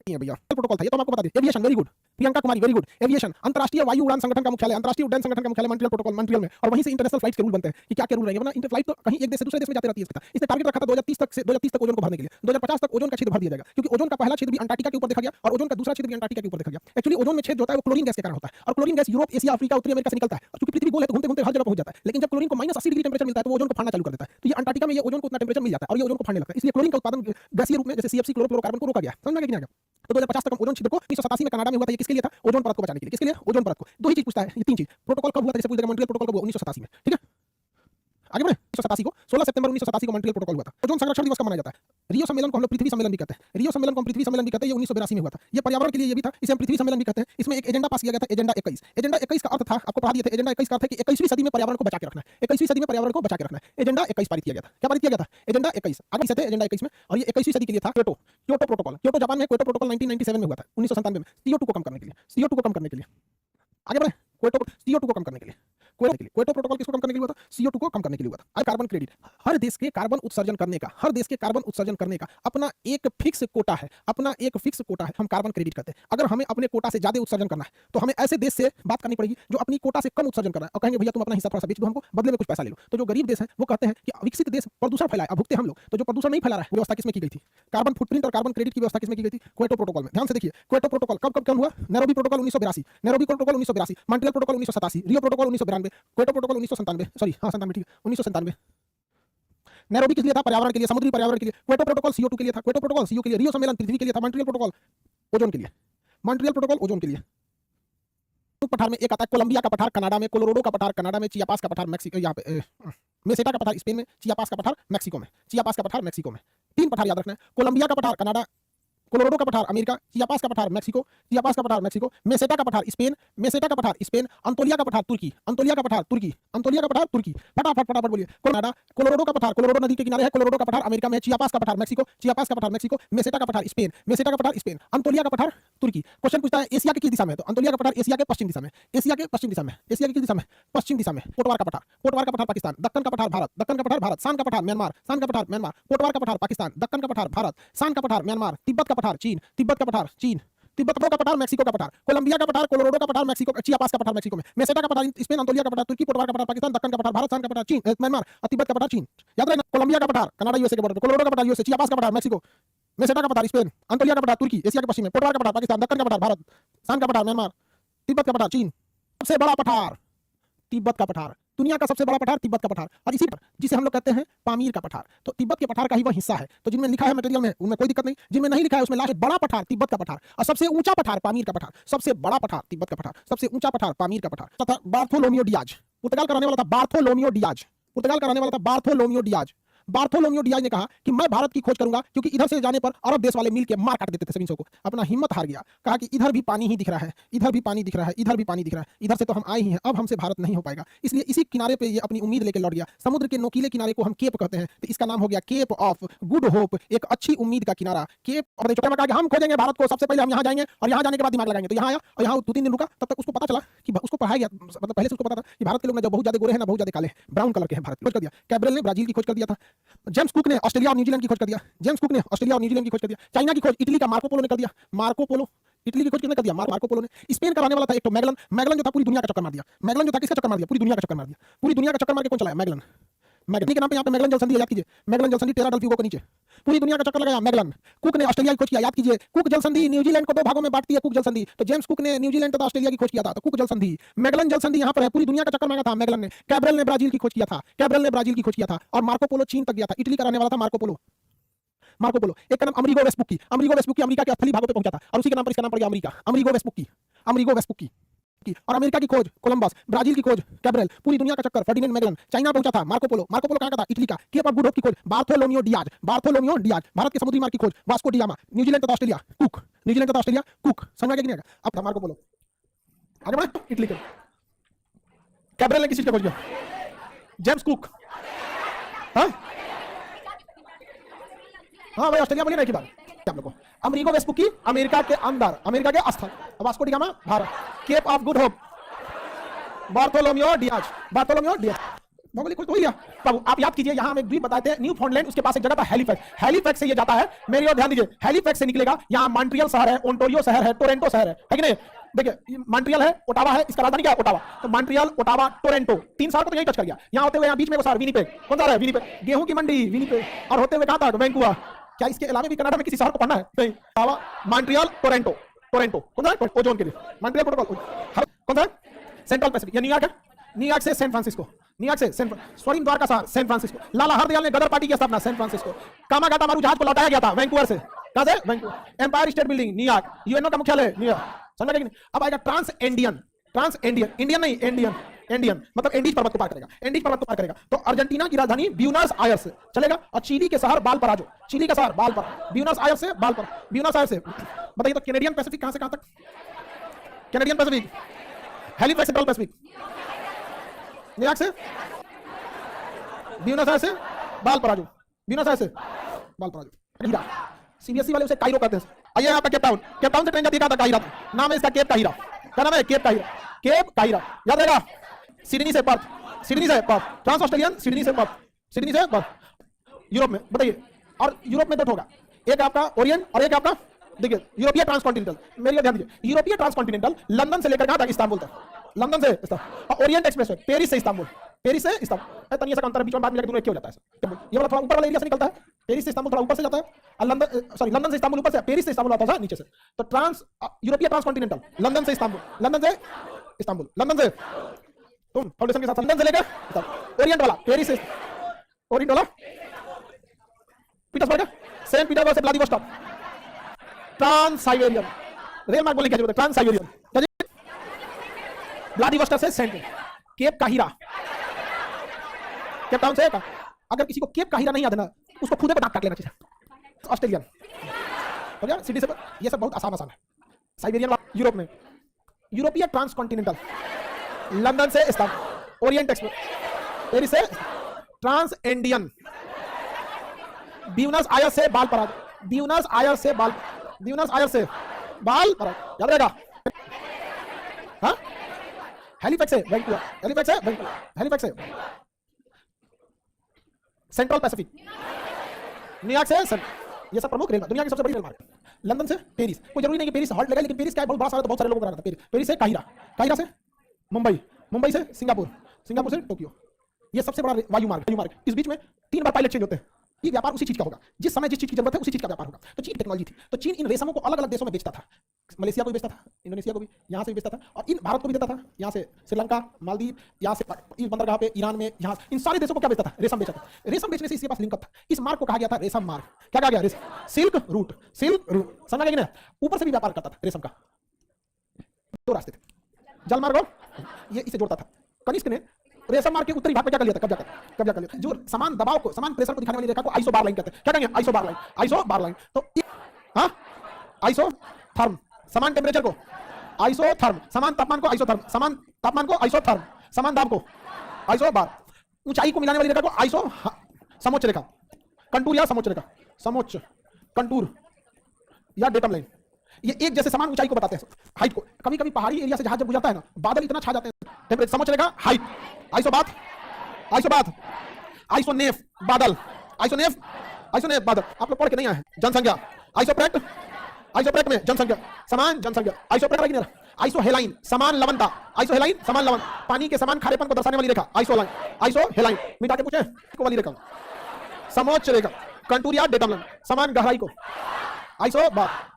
ये भैया प्रोटोकॉल था, ये तो हम आपको बता दें। Aviation, very good Priyanka Kumari, very good. Aviation, अंतरराष्ट्रीय वायु उड़ान संगठन का मुख्यालय, अंतरराष्ट्रीय उड्डयन संगठन का मुख्यालय मॉन्ट्रियल प्रोटोकॉल, मॉन्ट्रियल में। और वहीं से इंटरनेशनल फ्लाइट्स के रूल बनते हैं कि क्या क्या रूल रहेंगे, वरना इंटर फ्लाइट तो कहीं एक देश से दूसरे देश में जाते रहती है। इसने टारगेट रखा था 2030 तक ओजोन को भरने के लिए। 2050 तक ओजोन का छिद्र भर दिया जाएगा, क्योंकि ओजोन का पहला छिद्र भी अंटार्कटिका के ऊपर देखा गया और ओजोन का दूसरा छिद्र भी अंटार्कटिका के ऊपर देखा गया। एक्चुअली ओजोन में छेद होता है वो क्लोरीन गैस के कारण होता है, और chlorine gas Europe, Asia, Africa, उत्तरी अमेरिका से निकलता है। और क्योंकि पृथ्वी गोल है तो घूमते घूमते हर जगह पहुंच जाता है। लेकिन जब क्लोरीन को -80 डिग्री टेंपरेचर मिलता है तो वो ओजोन को फाड़ना चालू कर देता है। तो ये अंटार्कटिका में ये ओजोन को उतना टेंपरेचर मिल जाता है और ये ओजोन को फाड़ने लगता है। इसलिए क्लोरीन का उत्पादन गैसीय रूप में जैसे CFC क्लोरोफ्लोरोकार्बन को रोका गया। समझ में आ गया? तो 2050 तक ओजोन छिद्र को 1987 में कनाडा में हुआ था। ये किसके लिए था? ओजोन परत को बचाने के लिए। किसके लिए? ओजोन परत को। 2 ही चीज पूछता है, ये 3 चीज। प्रोटोकॉल कब हुआ था? जैसे पूछ देगा मॉन्ट्रियल प्रोटोकॉल कब हुआ? 1987 में, ठीक है। आगे बढ़े। 1987 को 16 सितंबर 1987 को मॉन्ट्रियल प्रोटोकॉल हुआ था। ओजोन संरक्षण दिवस कब मनाया जाता है? रियो सम्मेलन को हम लोग पृथ्वी सम्मेलन भी कहते हैं। रियो सम्मेलन को हम पृथ्वी सम्मेलन भी कहते हैं। ये 1982 में हुआ था। ये पर्यावरण के लिए ये भी था, इसे हम पृथ्वी सम्मेलन भी कहते हैं। इसमें एक एजेंडा पास किया गया था, एजेंडा 21। एजेंडा 21 का अर्थ था, आपको पढ़ा दिए थे, एजेंडा 21 का अर्थ है कि 21वीं सदी में पर्यावरण को बचा के रखना है। 21वीं सदी में पर्यावरण को बचा के रखना है। एजेंडा 21 पारित किया गया था। क्या पारित किया गया था? एजेंडा 21। आगे से थे एजेंडा 21 में, और ये 21वीं सदी के लिए था क्योटो प्रोटोकॉल। क्योटो जापान में क्योटो प्रोटोकॉल 1997 में हुआ था, 1997 में, CO2 को कम करने के लिए, CO2 को कम करने के लिए। आगे बढ़े। CO2 को कम करने के लिए, क्योटो प्रोटोकॉल किसको कम करने के लिए हुआ था? CO2 को कम करने के लिए हुआ था। कार्बन क्रेडिट, हर देश के कार्बन उत्सर्जन करने का, हर देश के कार्बन उत्सर्जन करने का अपना एक फिक्स कोटा है, अपना एक फिक्स कोटा है, हम कार्बन क्रेडिट कहते हैं। अगर हमें अपने कोटा से ज्यादा उत्सर्जन करना है तो हमें ऐसे देश से बात करनी पड़ेगी जो अपनी कोटा से कम उत्सर्जन कर रहा है, और कहेंगे भैया तुम अपना हिस्सा थोड़ा सा बेच दो हमको, बदले में कुछ पैसा ले लो। तो जो गरीब देश है वो कहते हैं कि विकसित देश प्रदूषण फैलाए, अब भुगते हम लोग। तो जो प्रदूषण नहीं फैला रहा है, व्यवस्था किसमें की गई थी? कार्बन फुटप्रिंट और कार्बन क्रेडिट की व्यवस्था किसमें की गई थी? क्योटो प्रोटोकॉल में। ध्यान से देखिए, क्योटो प्रोटोकॉल कब कब हुआ? Nairobi protocol 1982, Nairobi protocol 1982, Montreal protocol 1987, रियो प्रोटोकॉल 1992, क्योटो प्रोटोकॉल 1997, सॉरी हाँ 97 ठीक है 1997। नैरोबी किस लिए था? पर्यावरण के लिए, समुद्री पर्यावरण के लिए। क्योटो प्रोटोकॉल CO2 के लिए था, क्योटो प्रोटोकॉल CO के लिए। रियो सम्मेलन पृथ्वी के लिए था। मॉन्ट्रियल प्रोटोकॉल ओजोन के लिए, मॉन्ट्रियल प्रोटोकॉल ओजोन के लिए। पठार में एक आता है कोलंबिया का पठार कनाडा में, कोलोराडो का पठार कनाडा में, चियापास का पठार मैक्सिको, यहाँ पे मेसेटा का पठार स्पेन में, चियापास का पठार मैक्सिको में, चियापास का पठार मैक्सिको में। 3 पठार याद रखना है। कोलंबिया का पठार कनाडा, कोलोराडो का पठार अमेरिका, चियापास का पठार मैक्सिको, चियापास का पठार मैक्सिको, मेसेटा का पठार स्पेन, मेसेटा का पठार स्पेन, अंतोलिया का पठार तुर्की, अंतोलिया का पठार तुर्की, अंतोलिया का पठार तुर्की। फटाफट फटाफट बोलिए। कनाडा, कोलोराडो का पठार, कोलोराडो नदी के किनारे है, कोलोराडो का पठार अमेरिका में, चियापास का पठार मैक्सिको, चियापास का पठार मैक्सिको, मेसेटा का पठार स्पेन, मेसेटा का पठार स्पेन, अंतोलिया का पठार तुर्की। क्वेश्चन पूछता है एशिया के किस दिशा में? तो अंतोलिया का पठार एशिया के पश्चिम दिशा में, एशिया के पश्चिम दिशा में, एशिया की किस दिशा में? पश्चिम दिशा में। पोटवार का पठार, पोटवार का पठार पाकिस्तान, दक्कन का पठार भारत, दक्कन का पठार भारत, सान का पठार म्यांमार, सान का पठार म्यांमार, पोटवार का पठार पाकिस्तान, दक्कन का पठार भारत, सान का पठार म्यांमार, तिब्बत का पठार चीन, तिब्बत का पठार चीन, तिब्बत का पठार मैक्सिको का पठार, कोलंबिया का पठार, कोलोराडो का पठार मैक्सिको, चियापास का पठार मैक्सिको में, मेसेटा का पठार स्पेन, अंतोलिया का पठार तुर्की, पोटवार का पठार पाकिस्तान, दक्कन का पठार भारत, सान का पठार चीन म्यांमार, और तिब्बत का पठार चीन। याद रखना, कोलंबिया का पठार कनाडा यूएसए के बॉर्डर, कोलोराडो का पठार यूएसए, चियापास का पठार मैक्सिको, मेसेटा का पठार स्पेन, अंतोलिया का पठार तुर्की एशिया के पश्चिम में, पोटवार का पठार पाकिस्तान, दक्कन का पठार भारत, सान का पठार म्यांमार, तिब्बत का पठार चीन। सबसे बड़ा पठार तिब्बत का पठार, दुनिया का सबसे बड़ा पठार तिब्बत का पठार, और इसी पर जिसे हम लोग कहते हैं पामीर का पठार। तो तिब्बत के पठार का ही वह हिस्सा है। तो जिनमें लिखा है मटेरियल में उनमें कोई दिक्कत नहीं, जिनमें नहीं लिखा है उसमें लास्ट बड़ा पठार तिब्बत का पठार, और सबसे ऊंचा पठार पामीर का पठार, सबसे बड़ा पठार तिब्बत का पठार, सबसे ऊंचा पठार पामीर का पठार। तथा बार्थोलोमियो डियाज, पुर्तगाल का रहने वाला था बार्थोलोमियो डियाज, पुर्तगाल का रहने वाला था बार्थोलोमियो डियाज। बार्थोलोमियो डियाज ने कहा कि मैं भारत की खोज करूंगा, क्योंकि इधर से जाने पर अरब देश वाले मिल के मार काट देते थे सभी को। अपना हिम्मत हार गया, कहा कि इधर भी पानी ही दिख रहा है, इधर भी पानी दिख रहा है, इधर भी पानी दिख रहा है, इधर से तो हम आए ही हैं, अब हमसे भारत नहीं हो पाएगा। इसलिए इसी किनारे पे ये अपनी उम्मीद लेकर लौट गया। समुद्र के नोकीले किनारे को हम केप कहते हैं, तो इसका नाम हो गया केप ऑफ गुड होप, एक अच्छी उम्मीद का किनारा। केप और छोटे में कहा कि हम खोजेंगे भारत को, सबसे पहले हम यहाँ जाएंगे और यहाँ जाने के बाद दिमाग लगाएंगे। तो यहाँ आया और यहाँ 2-3 दिन रुका, तब तक उसको पता चला कि उसको पढ़ाया गया, मतलब पहले से उसको पता था कि भारत के लोग ना बहुत ज्यादा गोरे हैं ना बहुत ज्यादा काले हैं, ब्राउन कलर के हैं। भारत खोज कर दिया। कैब्रल ने ब्राजील की खोज कर दिया था। जेम्स कुक ने ऑस्ट्रेलिया और न्यूजीलैंड की खोज कर दिया। जेम्स कुक ने ऑस्ट्रेलिया और न्यूजीलैंड की खोज कर दिया। चाइना की खोज इटली का मार्को पोलो ने कर दिया। मार्को पोलो इटली की खोज किसने कर दिया? मार्को पोलो ने। स्पेन का रहने वाला था एक तो मैगलन, मैगलन जो था पूरी दुनिया का चक्कर मार दिया। मैगलन जो था किसका चक्कर मार दिया? पूरी दुनिया का चक्कर मार दिया। पूरी दुनिया का चक्कर मार के कौन चलाया? मैगलन। मैगलन के नाम पे यहाँ पे मैगलन जल संधि याद कीजिए। मैगलन जल संधि टेरा डेल फ्यूगो के नीचे पूरी दुनिया का चक्कर लगाया मैगलन। कुक ने ऑस्ट्रेलिया की खोज किया, याद कीजिए। कुक जल संधि न्यूजीलैंड को 2 भागों में बांटती है, कुक जल संधि। तो जेम्स कुक ने न्यूजीलैंड तथा ऑस्ट्रेलिया की खोज किया था, तो कुक जल संधि। मैगलन जल संधि यहाँ पर है, पूरी दुनिया का चक्कर मारा था मैगलन ने। कैब्रल ने ब्राजील की खोज किया था, कैब्रल ने ब्राजील की खोज किया था। और मार्को पोलो चीन तक गया था। इटली का रहने वाला था मार्को पोलो। मार्को पोलो एक का नाम अमरीगो वेस्पुक्की, अमरीगो वेस्पुक्की अमेरिका के स्थलीय भागों पे पहुंचा था और उसी के नाम पर इसका नाम पड़ गया अमेरिका। अमरीगो वेस्पुक्की, अमरीगो वेस्पुक्की। और अमेरिका की खोज कोलंबस, ब्राजील की खोज कैब्रल, पूरी दुनिया का चक्कर फर्डिनेंड मैगलन। चाइना पहुंचा था मार्को पोलो। मार्को पोलो कहां का था? इटली का। केप ऑफ गुड होप की खोज Bartolomeu Dias, Bartolomeu Diaz. Bharat के समुद्री मार्ग की खोज वास्को डी गामा। न्यूजीलैंड तथा ऑस्ट्रेलिया कुक, न्यूजीलैंड तथा ऑस्ट्रेलिया कुक। समझ गए कि नहीं? अब था मार्को पोलो। आगे बढ़े इटली के। कैब्रल ने किस चीज का खोज किया? James cook. हाँ हाँ भाई ऑस्ट्रेलिया बोलिए ना एक ही बार आप लोग को। अमरीगो वेस्पुक्की अमेरिका के अंदर, अमेरिका के स्थल। Vasco da Gama Bharat. Cape of Good Hope Bartolomeu Dias, Bartolomeu Dias. भौगोलिक खोज तो हो गया। तब आप याद कीजिए, यहाँ हम एक द्वीप बताए थे न्यू फाउंडलैंड, उसके पास एक जगह था हैलिफैक्स। हैलिफैक्स से ये जाता है, मेरी ओर ध्यान दीजिए। हैलिफैक्स से निकलेगा, यहाँ मॉन्ट्रियल शहर है, ओंटारियो शहर है, टोरंटो शहर है कि नहीं? देखिए मॉन्ट्रियल है, ओटावा है, इसका राजधानी क्या है? ओटावा। तो मॉन्ट्रियल, ओटावा, टोरंटो, 3 शहर को तो यही टच कर गया। यहाँ होते हुए यहाँ बीच में वो शहर विनिपेग, कौन सा है? विनिपेग। गेहूं की मंडी विनिपेग, और होते हुए कहां था? वैंकूवर। क्या इसके अलावा भी कनाडा में किसी शहर को पढ़ना है? नहीं। ओटावा, मॉन्ट्रियल, टोरंटो, टोरंटो कौन सा है? ओजोन के लिए मॉन्ट्रियल प्रोटोकॉल। कौन सा है? Central Pacific. ये न्यूयॉर्क है, न्यूयॉर्क से सैन फ्रांसिस्को, न्यूयॉर्क से स्वर्णिम द्वार का शहर सैन फ्रांसिस्को। लाला हरदयाल ने गदर पार्टी की स्थापना सैन फ्रांसिस्को। कामागाटा मारू जहाज को लौटाया गया था वैंकूवर से। कहां से? Vancouver. Empire state building New York, UNO का मुख्यालय न्यूयॉर्क। समझ गए कि नहीं? अब आएगा trans Indian, trans Indian, Indian नहीं इंडियन, एंडियन मतलब एंडीज पर्वत को पार करेगा, एंडीज पर्वत को पार करेगा। तो अर्जेंटीना की राजधानी ब्यूनस आयर्स चलेगा और चिली के शहर वालपराइजो, चिली का शहर वालपराइजो, ब्यूनस आयर्स से वालपराइजो, ब्यूनस आयर्स से। बताइए तो कैनेडियन पैसिफिक कहां से कहां तक? Canadian Pacific, Halifax central Pacific, New York से ब्यूनस आयर्स से वालपराइजो, ब्यूनस आयर्स से वालपराइजो। सीबीएसई वाले उसे कायरो कहते हैं। आइए यहाँ पे केप टाउन, केप टाउन से ट्रेन जाती है काहिरा, नाम है इसका केप काहिरा। क्या नाम है? केप काहिरा, केप काहिरा याद रहेगा। सिडनी से पर्थ, सिडनी से पर्थ, ट्रांस ऑस्ट्रेलियन सिडनी से पर्थ, सिडनी से पर्थ। यूरोप में बताइए, और यूरोप में दो होगा, एक आपका ओरिएंट और एक आपका देखिए यूरोपीय ट्रांसकॉन्टिनेंटल। मेरी ध्यान दीजिए, यूरोपीय ट्रांसकॉन्टिनेंटल लंदन से लेकर कहां तक? इस्तांबुल तक, लंदन से इस्तांबुल। और ओरिएंट एक्सप्रेस है पेरिस से इस्तांबुल, पेरिस से इस्तांबुल। तनिया सा अंतर है बीच में, बाद में जाकर दोनों एक हो जाता है। ये वाला थोड़ा ऊपर वाला एरिया से निकलता है, पेरिस से इस्तांबुल थोड़ा ऊपर से जाता है, और लंदन सॉरी लंदन से इस्तांबुल ऊपर से, पेरिस से इस्तांबुल आता था नीचे से। तो ट्रांस यूरोपीय ट्रांसकॉन्टिनेंटल लंदन से इस्तांबुल, लंदन से इस्तांबुल, लंदन से तुम फाउंडेशन के साथ लंदन से लेकर ओरिएंट वाला पेरिस से, ओरिएंट वाला पीटर्सबर्ग, सेंट पीटर्सबर्ग से व्लादिवोस्टॉक, ट्रांस साइबेरियन, रेल मार्ग बोलने की जरूरत है, ट्रांस साइबेरियन, व्लादिवोस्टॉक से सेंट, केप काहिरा, केप टाउन से। अगर किसी को केप काहिरा नहीं याद है ना, उसको खुदे पे दांत काट लेना चाहिए। ऑस्ट्रेलियन हो गया, सिडनी से, ये सब बहुत आसान आसान है। साइबेरियन यूरोप में, यूरोपीय ट्रांसकॉन्टिनेंटल लंदन से इस्तांबुल, ओरिएंट एक्सप्रेस पेरिस से, ट्रांस इंडियन ब्यूनस आयर्स से वालपराइजो, ब्यूनस आयर्स से ब्यूनस आयर्स से वालपराइजो याद रहेगा। हाँ, हैलिफैक्स से वैंकूवर, हैलिफैक्स से वैंकूवर, हैलिफैक्स से सेंट्रल पैसिफिक, न्यूयॉर्क से ये सब प्रमुख रेल मार्ग, दुनिया की सबसे बड़ी रेल मार्ग। लंदन से पेरिस, कोई जरूरी नहीं कि पेरिस हॉल्ट लगे, लेकिन पेरिस क्या है, बहुत सारे लोगों को रहना था। पेरिस से काहिरा, काहिरा से मुंबई, मुंबई से सिंगापुर, सिंगापुर से टोक्यो। ये सबसे बड़ा वायु मार्ग। इस बीच में 3 बार पायलट चेंज होते हैं। ये व्यापार उसी चीज का होगा, जिस समय जिस चीज की जरूरत है उसी चीज का व्यापार होगा। तो चीन टेक्नोलॉजी थी, तो चीन इन रेशमों को अलग अलग देशों में बेचता था। मलेशिया को भी बेचता था, इंडोनेशिया को भी, यहाँ से भी बेचता था, और इन भारत को भी देता था, यहाँ से श्रीलंका, मालदीव, यहाँ से इस बंदरगाह पे, ईरान में, यहाँ इन सारे देशों को क्या बेचता था? रेशम बेचता था। रेशम बेचने से इसके पास लिंक था। इस मार्ग को कहा गया था रेशम मार्ग। क्या कहा गया? रेशम, सिल्क रूट, सिल्क रूट, समझा गया ना? ऊपर से भी व्यापार करता था रेशम का। 2 रास्ते थे, जल मार्ग और ये इसे जोड़ता था। कनिष्क ने रेशम मार्ग के उत्तरी भाग में क्या कर लिया था? कब्जा कर लिया था। जो समान दबाव को, समान प्रेशर को दिखाने वाली रेखा को आइसो बार लाइन कहते हैं। क्या कहेंगे? आइसो बार लाइन, आइसो बार लाइन। तो हाँ, आइसोथर्म, समान टेम्परेचर को आइसोथर्म, समान तापमान को आइसोथर्म, समान तापमान को आइसोथर्म, समान दाब को आइसो बार, ऊंचाई को मिलाने वाली रेखा को आइसो समोच्च रेखा, कंटूर या समोच्च रेखा, समोच्च, कंटूर या डेटम लाइन। ये एक जैसे समान ऊंचाई को बताते हैं, हाइट को। कभी कभी पहाड़ी एरिया से जहां जब गुजरता है ना, बादल इतना छा जाते हैं, टेम्परेचर समोच्च रेखा, हाइट, आइसोबाथ, आइसोबाथ, आइसोनेफ बादल, आइसोनेफ, आइसोनेफ बादल आप लोग पढ़ के नहीं आए हैं। जनसंख्या, आइसोप्रेक्ट, आइसोप्रेक्ट में जनसंख्या, समान जनसंख्या, आइसोप्रेक्ट लगी, आइसोहेलाइन, समान लवणता, आइसोहेलाइन, समान लवण, पानी के समान खारेपन को दर्शाने वाली रेखा, आइसोलाइन, आइसोहेलाइन, मिटा के पूछे को वाली रेखा, समोच्च रेखा, कंटूर या डेटम लाइन, समान गहराई को आइसोबाथ।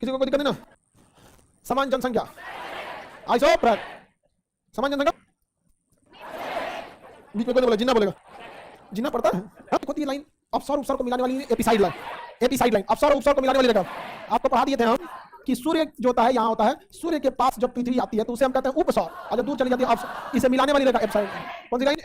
किसी को कोई दिक्कत नहीं ना? समान जनसंख्या, आइसोप्रेक्ट, समान जनसंख्या। बीच में कोई बोलेगा, जिन्ना बोलेगा, जिन्ना पड़ता है। होती है लाइन अवसर उपसर को मिलाने वाली, एपिसाइड लाइन, एपिसाइड लाइन, अवसर उपसर को मिलाने वाली रेखा। आपको पढ़ा दिए थे हम कि सूर्य जो होता है यहाँ होता है, सूर्य के पास जब पृथ्वी आती है तो उसे हम कहते हैं उपसर, और जब दूर चली जाती है अवसर। इसे मिलाने वाली रेखा एपिसाइड। कौन सी लाइन?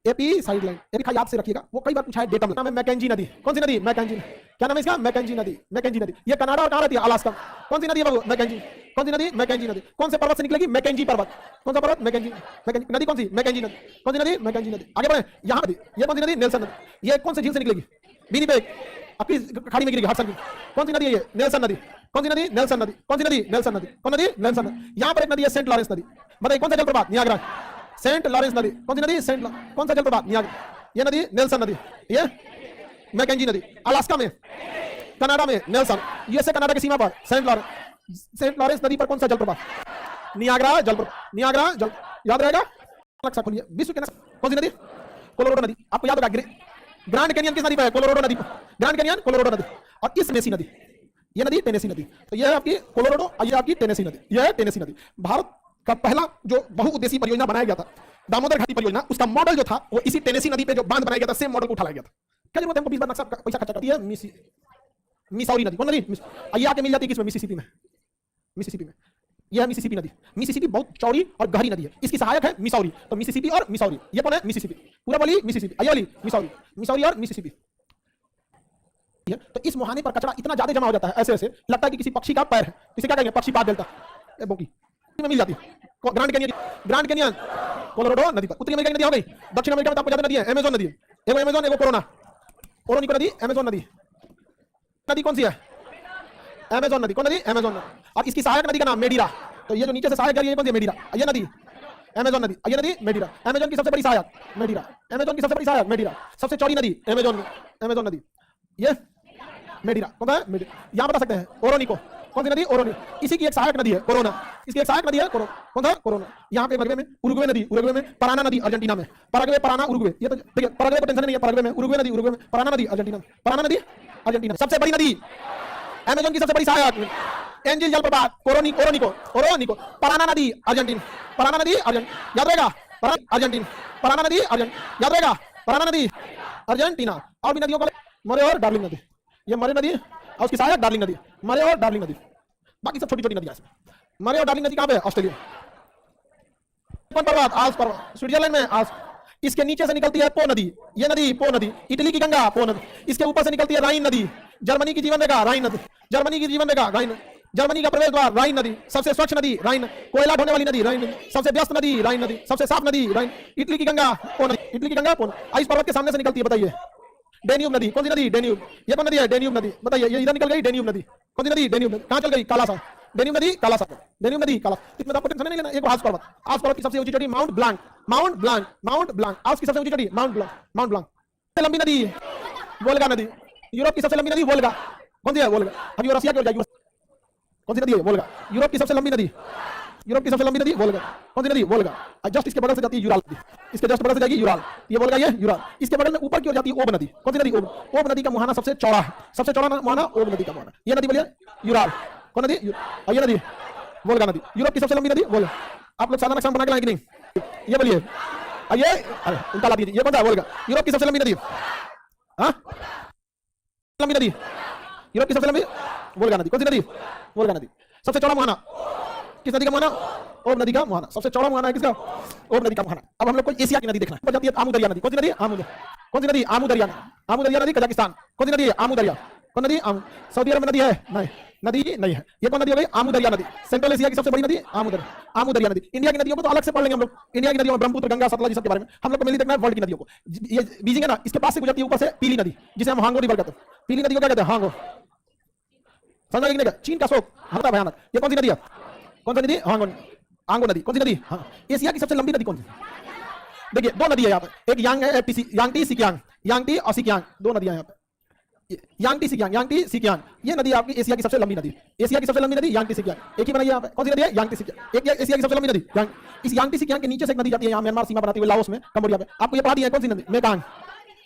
एपिसाइड लाइन। रेखा याद से रखिएगा, वो कई बार पूछा है। डेटम नाम है मैकेंजी नदी। कौन सी नदी? मैकेंजी। क्या नाम है इसका? मैकेंजी नदी, मैकेंजी नदी। ये कनाडा और कहाँ रहती है? अलास्का। कौन सी नदी है बाबू? मैकेंजी। कौन सी नदी? मैकेंजी नदी। कौन से पर्वत से निकलेगी? मैकेंजी पर्वत। कौन सा पर्वत? मैकेंजी। मैकेंजी नदी कौन सी? मैकेंजी नदी। कौन सी नदी? मैकेंजी नदी। आगे बढ़े, यहाँ नदी, ये कौन सी नदी? नेल्सन नदी। ये कौन से झील से निकलेगी? विनिपेग, आपकी खाड़ी में गिरेगी, हडसन की। कौन सी नदी है ये? नेल्सन नदी। कौन सी नदी? नेल्सन नदी। कौन सी नदी? नेल्सन नदी। कौन नदी? नेल्सन नदी। यहाँ पर एक नदी है सेंट लॉरेंस नदी। बताइए कौन सा जलप्रपात? नियाग्रा। सेंट लॉरेंस नदी। कौन सी नदी? सेंट। कौन सा जलप्रपात? नियाग्रा। ये नदी नेल्सन नदी, ये मैकेंजी नदी। अलास्का में, कनाडा में नेल्सन, यूएसए कनाडा की सीमा पर सेंट लॉरेंस। सेंट लॉरेंस नदी पर कौन सा जलप्रपात? नियाग्रा जलप्रपात। नियाग्रा जल, याद रहेगा। नक्शा खोलिए। विश्व के कौन सी नदी? कोलोराडो नदी। आपको याद होगा। ग्रैंड कैनियन किस नदी पर है? कोलोराडो नदी पर। ग्रैंड कैनियन कोलोराडो नदी। और इस टेनेसी नदी, ये नदी टेनेसी नदी। तो ये है आपकी कोलोराडो और ये आपकी टेनेसी नदी। ये है टेनेसी नदी। भारत का पहला जो बहुउद्देशीय परियोजना बनाया गया था, दामोदर घाटी परियोजना, उसका मॉडल जो था वो इसी टेनेसी नदी पे जो बांध बनाया गया था, सेम मॉडल को उठाया गया था। क्या जरूरत है हमको 20 बार नक्शा पैसा खर्चा करती है? मिसौरी नदी। कौन नदी? ये आके मिल जाती है किसमें? मिसिसिपी में। मिसिसिपी में ये है मिसिसिपी नदी। मिसिसिपी बहुत चौड़ी और गहरी नदी है। इसकी सहायक है मिसौरी। तो मिसिसिपी और मिसौरी, ये कौन है? मिसिसिपी। पूरा बोली मिसिसिपी, आइए बोली मिसौरी, मिसौरी और मिसिसिपी। तो इस मुहाने पर कचरा इतना ज्यादा जमा हो जाता है, ऐसे ऐसे लगता है कि किसी पक्षी का पैर है। इसे क्या कहेंगे? पक्षी पाद डेल्टा बोकी में मिल जाती है। ग्रांड कैनियन कोलोराडो नदी पर। उत्तरी अमेरिका की नदी हो गई। दक्षिण अमेरिका में आपको ज्यादा नदी है, अमेज़न नदी, एगो अमेज़न एगो कोरोना, ओरोनिको नदी, अमेज़न नदी। नदी कौन सी है? अमेज़न नदी। कौन नदी? अमेज़न नदी। और इसकी सहायक नदी का नाम मेडिरा। तो ये जो नीचे से सहायक है, ये कौन सी है? मेडिरा। ये नदी अमेज़न नदी, ये नदी मेडिरा। अमेज़न की सबसे बड़ी सहायक मेडिरा, अमेज़न की सबसे बड़ी सहायक मेडिरा। सबसे चौड़ी नदी अमेज़न नदी, ये मेडिरा। कौन सा है? मेडिरा। यहाँ बता सकते हैं ओरोनिको। कौन सी नदी? ओरोनी। इसी की एक सहायक नदी है कोरोना। इसकी एक सहायक नदी है कौन सा? कोरोना। यहाँ पे उरुग्वे में उरुग्वे नदी, उरुग्वे में पराना नदी, अर्जेंटीना में पराग्वे, पराना, उरुग्वे। ये तो देखिए पराग्वे को टेंशन नहीं है, पराग्वे में उरुग्वे नदी, उरुग्वे में पराना नदी, अर्जेंटीना में पराना नदी, अर्जेंटीना। सबसे बड़ी नदी अमेज़न की सबसे बड़ी सहायक एंजिल जलप्रपात, ओरोनिको, पराना नदी, अर्जेंटीना, पराना नदी, अर्जेंटीना, याद रहेगा, अर्जेंटीना, पराना नदी, अर्जेंटीना, याद रहेगा, पराना नदी, अर्जेंटीना। और भी नदियों का मरे और डार्लिंग नदी, ये मरे नदी और उसकी सहायक डार्लिंग नदी, मरे और डार्लिंग नदी। बाकी सब छोटी छोटी नदियां हैं। मरे और डार्लिंग नदी कहां पे है? ऑस्ट्रेलिया। पर्वत, आल्प्स पर्वत, स्विट्जरलैंड में आल्प्स। इसके नीचे से निकलती है पो नदी, ये नदी पो नदी। इटली की गंगा पो नदी। इसके ऊपर से निकलती है राइन नदी। जर्मनी की जीवन रेखा राइन नदी, जर्मनी की जीवन रेखा राइन, जर्मनी का प्रवेश द्वार राइन नदी। सबसे स्वच्छ नदी राइन, कोयला ढोने वाली नदी राइन नदी। सबसे व्यस्त नदी राइन नदी, सबसे साफ नदी राइन। इटली की गंगा पो नदी, इटली की गंगा पो नदी। इस पर्वत के सामने से निकलती है, बताइए डेन्यूब नदी। कौन सी नदी? डेन्यूब। ये कौन नदी है? डेन्यूब नदी। बताइए ये इधर निकल गई डेन्यूब नदी। कौन सी नदी? डेन्यूब नदी। कहां चल गई? काला सा। डेन्यूब नदी, काला सा, डेन्यूब नदी, काला। इसमें आपको टेंशन नहीं लेना। एक आल्प्स पर्वत, आल्प्स पर्वत की सबसे ऊंची चोटी माउंट ब्लांक, आल्प्स की सबसे ऊंची चोटी माउंट ब्लांक। सबसे लंबी नदी वोल्गा नदी। यूरोप की सबसे लंबी नदी वोल्गा। कौन सी है? वोल्गा। अभी वो रसिया की ओर जाएगी। कौन सी नदी है? वोल्गा। यूरोप की सबसे लंबी नदी, यूरोप की सबसे लंबी नदी वोल्गा। कौन सी नदी? वोल्गा। जस्ट इसके बगल से जाती है यूराल नदी, इसके जस्ट बगल से जाएगी यूराल, ये वोल्गा, ये यूराल। इसके बगल में ऊपर की ओर जाती है ओब नदी। कौन सी नदी? ओब नदी का मुहाना सबसे चौड़ा है, सबसे चौड़ा मुहाना ओब नदी का मुहाना। ये नदी बोलिए यूराल। कौन नदी? ये नदी वोल्गा नदी। यूरोप की सबसे लंबी नदी वोल्गा। आप लोग सादा नक्शा बना के लाएंगे नहीं? ये बोलिए, ये उल्टा ला दीजिए। ये कौन सा? वोल्गा। यूरोप की सबसे लंबी नदी, हाँ लंबी नदी, यूरोप की सबसे लंबी वोल्गा नदी। कौन सी नदी? वोल्गा नदी। सबसे चौड़ा मुहाना किस नदी का मुहाना? ओब नदी का मुहाना। सबसे चौड़ा मुहाना है किसका? ओब नदी का मुहाना। अब हम लोग को एशिया की नदी देखना है। जाती है आमू दरिया नदी। कौन सी नदी? आमू। कौन सी नदी? आमू दरिया। आमू दरिया नदी कजाकिस्तान। कौन सी नदी है? आमू दरिया। कौन नदी? आमू। सऊदी अरब में नदी है? नहीं, नदी नहीं है। ये कौन नदी हो गई? आमू दरिया नदी। सेंट्रल एशिया की सबसे बड़ी नदी आमू दरिया नदी। इंडिया की नदियों को तो अलग से पढ़ लेंगे हम लोग। इंडिया की नदियों में ब्रह्मपुत्र, गंगा, सतलज, सब के बारे में हम लोग को मिली देखना है। वर्ल्ड की नदियों को, ये बीजिंग है ना, इसके पास से गुजरती है ऊपर से पीली नदी, जिसे हम हांगो रिवर कहते हैं। पीली नदी को क्या कहते हैं? हांगो। समझ गए? चीन का शोक हल्का भयानक। ये कौन सी नदी है? कौन सी नदी? आंगो नदी। कौन सी नदी? हाँ। एशिया की सबसे लंबी नदी कौन सी? देखिए दो नदी है यहाँ पे, एक यांगटी सिकियांग, यांगटी और सिकियांग, दो नदियां यहाँ पे। यांगटी सिकियांग, ये नदी आपकी एशिया की सबसे लंबी नदी। एशिया की सबसे लंबी नदी यांगटी सिकियांग, एक ही बनाई यहाँ पे। कौन सी नदी है? Yangtze Sikiang. एक एशिया की सबसे लंबी नदी इस यांगटी सिकियांग के नीचे से एक नदी जाती है, यहाँ म्यांमार सीमा बनाती हुई लाओस में, कंबोडिया में। आपको ये पढ़ा दिया है। कौन सी नदी? मेकांग।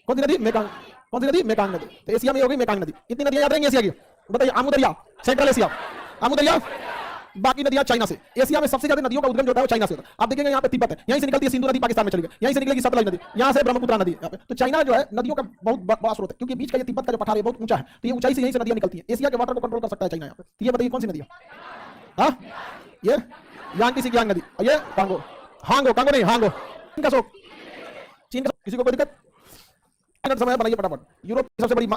कौन सी नदी? मेकांग। कौन सी नदी? मेकांग नदी। तो एशिया में हो गई मेकांग नदी। इतनी नदियां याद रहेंगी एशिया की। बताइए आमू दरिया, सेंट्रल एशिया, आमू दरिया। बाकी नदियां चाइना से। एशिया में सबसे ज्यादा नदियों का उद्गम जो होता है वो चाइना से होता है। आप देखेंगे यहाँ पे तिब्बत है, यहीं से निकलती है सिंधु नदी, पाकिस्तान में चली गई, यहीं से निकलेगी सतलज नदी, यहाँ से ब्रह्मपुत्र नदी यहाँ पे। तो चाइना जो है नदियों का बहुत बड़ा स्रोत है, क्योंकि बीच का ये तिब्बत का जो पठार है बहुत ऊंचा है, तो ये ऊंचाई से यहीं से नदियां निकलती है। एशिया के वाटर को कंट्रोल कर सकता है चाइना यहाँ पे। तो ये बताइए कौन सी नदी है? हाँ, ये यांगटी सिकियांग नदी, ये कांगो, कांगो नहीं, हांगो। चीन का शोक, किसी को कोई दिक्कत? समय बनाइए फटाफट। यूरोप की सबसे बड़ी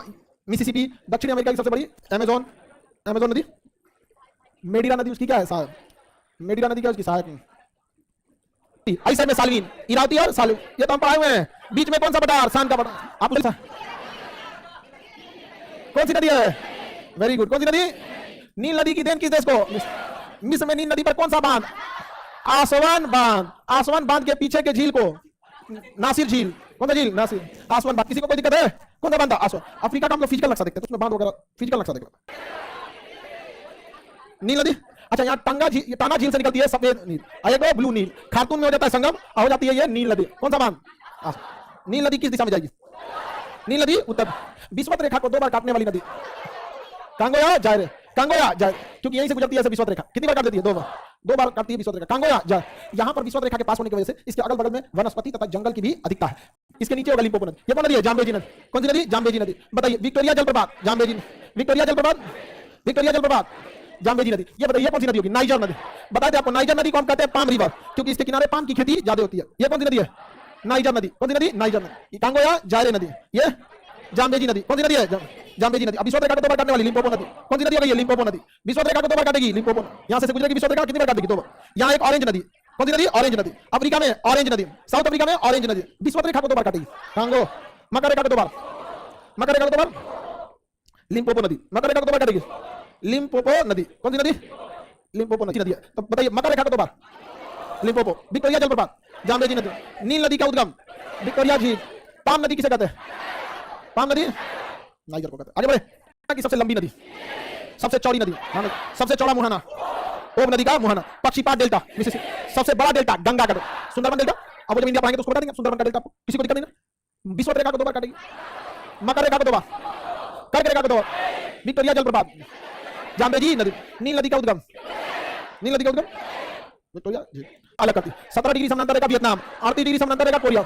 मिसिसिपी, दक्षिण अमेरिका की सबसे बड़ी अमेज़न नदी। मेडिरा नदी उसकी क्या है? साहब मेडिरा नदी क्या उसकी सहायक नहीं। ऐसे में सालवीन, इरावती और सालू, ये तो हम पढ़ाए हुए हैं। बीच में कौन सा पठार? सान का पठार। आप कौन सी नदी है? Very good. कौन सी नदी? नील नदी की देन किस देश को? मिस्र में नील नदी पर कौन सा बांध? आसवान बांध। आसवान बांध के पीछे के झील को नासिर झील। कौन सा झील? नासिर। आसवान बांध। किसी को कोई दिक्कत है? कौन सा बांध? आसवान। अफ्रीका का हम लोग फिजिकल नक्शा देखते हैं, उसमें बांध वगैरह फिजिकल नक्शा देखते हैं। नील नदी, अच्छा यहाँ टाना झील से निकलती है सफेद नील, एक ब्लू नील, खार्तूम में हो जाता है संगम, हो जाती है ये नील नदी। कौन सा बांध? नील नदी किस दिशा में जाएगी? नील नदी उत्तर। विषुवत रेखा को 2 बार काटने वाली नदी कांगोया जायरे, कांगोया जायरे, क्योंकि यहीं से गुजरती है विषुवत रेखा। कितनी बार काट देती है? 2 बार काटती है विषुवत रेखा, कांगोया जाय। यहाँ पर विषुवत रेखा के पास होने की वजह से इसके अगल बगल में वनस्पति तथा जंगल की भी अधिकता है। इसके नीचे होगा लिम्पोपो नदी। ये कौन नदी है? जाम्बेजी नदी। कौन सी नदी? जाम्बेजी नदी। बताइए विक्टोरिया जलप्रपात, जाम्बेजी, विक्टोरिया जलप्रपात, जाम्बेजी नदी। ये बताइए कौन सी नदी होगी? नाइजर नदी। बताते आपको नाइजर नदी को हम कहते हैं पाम रिवर, क्योंकि इसके किनारे पाम की खेती ज्यादा होती है। ये कौन सी नदी है? नाइजर नदी। कौन सी नदी? नाइजर नदी। कांगो या जायरे नदी, ये जाम्बेजी नदी। कौन सी नदी है? जाम्बेजी नदी। अब विश्व रेखा को 2 बार काटने वाली लिम्पोपो नदी। कौन सी नदी हो गई? लिम्पोपो नदी। विश्व रेखा को 2 बार काटेगी लिम्पोपो। यहां से गुजरेगी विश्व रेखा, कितनी बार काट देगी? 2 बार। यहां एक ऑरेंज नदी। कौन सी नदी? ऑरेंज नदी। अफ्रीका में ऑरेंज नदी, साउथ अफ्रीका में ऑरेंज नदी। विश्व रेखा को 2 बार काटेगी कांगो। मकर रेखा को 2 बार, मकर रेखा को 2 बार लिम्पोपो नदी। मकर रेखा को 2 बार काटेगी लिम्पोपो नदी। कौन सी नदी? लिम्पोपो नदी नदी है। तो बताइए मकर रेखा को 2 बार लिम्पोपो। विक्टोरिया जलप्रपात, जाम्बेजी नदी। नील नदी का उद्गम विक्टोरिया झील। पाम नदी किसे कहते हैं? पाम नदी नाइजर को कहते हैं। आगे बढ़े। की सबसे लंबी नदी, सबसे चौड़ी नदी, सबसे चौड़ा मुहाना, ओब नदी का मुहाना। पक्षीपात डेल्टा, सबसे बड़ा डेल्टा गंगा का। सुंदरबन डेल्टा, अब जब इंडिया पढ़ाएंगे तो उसको बता देंगे सुंदरबन का डेल्टा। किसी को दिक्कत नहीं ना। विश्व रेखा को 2 बार काटेगी, मकर रेखा को 2 बार, कर्क रेखा को 2 बार, विक्टोरिया जलप्रपात, जाम्बेजी नदी, नील नदी का उद्गम, नील नदी का उद्गम विक्टोरिया झील। अलग करती 17 डिग्री समानांतर रेखा वियतनाम, 38 डिग्री समानांतर रेखा कोरिया।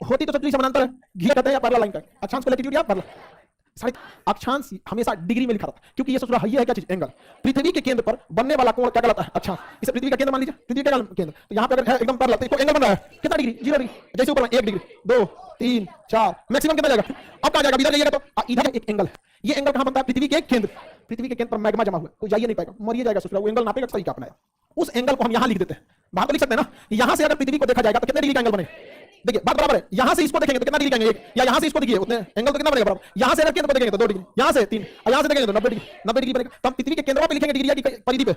होती तो 17 डिग्री समानांतर है, घिया कहते हैं या पैरेलल लाइन का। अक्षांश को लैटिट्यूड या पैरेलल। साढ़े अक्षांश हमेशा डिग्री में लिखा रहता है, क्योंकि ये सोच रहा है क्या चीज? एंगल। पृथ्वी के केंद्र पर बनने वाला कोण क्या कहलाता है? अक्षांश। इसे पृथ्वी का केंद्र मान लीजिए, पृथ्वी का केंद्र। तो यहाँ पे अगर है एकदम पैरेलल तो इसको एंगल बन रहा है कितना डिग्री? 0 डिग्री। जैसे ऊपर 1 डिग्री, 2, 3, 4, मैक्सिमम कितना जाएगा? अब कहां जाएगा? इधर जाइएगा तो इधर एक एंगल है। ये एंगल कहां बनता है? पृथ्वी के केंद्र। पृथ्वी के केंद्र पर मैग्मा जमा हुआ है, कोई जाइए नहीं पाएगा, मरिए जाएगा। सोच रहा वो एंगल नापेगा तरीका अपनाया। उस एंगल को हम यहां लिख देते हैं। बाहर तो लिख सकते हैं ना, यहां से अगर पृथ्वी को देखा जाएगा तो कितने डिग्री का एंगल बने? देखिए बात बराबर है। यहां से इसको देखेंगे तो कितना डिग्री का एंगल? 1, या यहां से इसको देखिए उतने एंगल तो कितना बनेगा? बराबर। यहां से अगर केंद्र को देखेंगे तो 2 डिग्री, यहां से 3, और यहां से देखेंगे तो 90 डिग्री, 90 डिग्री बनेगा। तो हम पृथ्वी के केंद्र पे लिखेंगे डिग्री या परिधि पे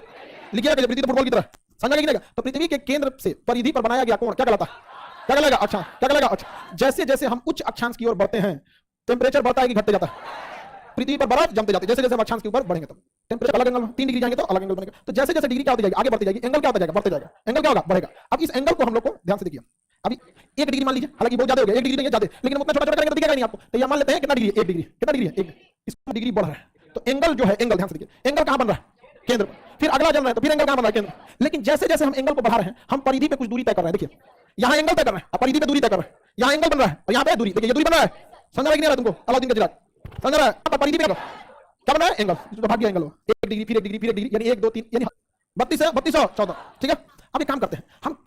लिखिएगा, पृथ्वी तो फुटबॉल की तरह समझा कि नहीं? तो पृथ्वी के केंद्र से परिधि पर बनाया गया कोण क्या कहलाता है? क्या कहलाएगा? अच्छा क्या कहलाएगा? अच्छा। जैसे जैसे हम उच्च अक्षांश की ओर बढ़ते हैं, टेम्परेचर बढ़ता है कि घटते जाता है? पृथ्वी पर बर्फ जमते जाते। जैसे जैसे हम अक्षांश के ऊपर बढ़ेंगे तो टेम्परेचर अलग एंगल, 3 डिग्री जाएंगे तो अलग एंगल बनेगा। तो जैसे जैसे डिग्री क्या होती जाएगी? आगे बढ़ती जाएगी। एंगल क्या होता जाएगा? बढ़ते जाएगा। एंगल क्या होगा? बढ़ेगा। अब इस एंगल को हम लोग को ध्यान से देखिए। अभी 1 डिग्री मान लीजिए, हालांकि बहुत ज्यादा हो गया, 1 डिग्री नहीं है ज्यादा, लेकिन उतना छोटा छोटा करेंगे तो दिखेगा नहीं आपको। तो ये मान लेते हैं कितना डिग्री? 1 डिग्री। कितना डिग्री है? 1। इसको डिग्री बढ़ रहा है तो एंगल जो है, एंगल ध्यान से देखिए, एंगल कहां बन रहा है? केंद्र पर। फिर अगला चल रहा है तो फिर एंगल कहां बन रहा है? केंद्र। लेकिन जैसे जैसे हम एंगल को बढ़ा रहे हैं, हम परिधि पे कुछ दूरी तय कर रहे हैं। देखिए यहां एंगल तय कर रहे हैं, परिधि पे दूरी तय कर रहे हैं। यहां एंगल बन रहा है और यहां पे दूरी। देखिए ये दूरी बन रहा है, समझ रहा है कि नहीं रहा तुमको? अलाउद्दीन का चिराग समझ रहा है? परिधि पे क्या बना है? एंगल। तो भाग्य एंगल 1 डिग्री, फिर 1 डिग्री, फिर 1 डिग्री, यानी 1, 2, 3, यानी 32 है, 3214। ठीक है। अब एक काम करते हैं, हम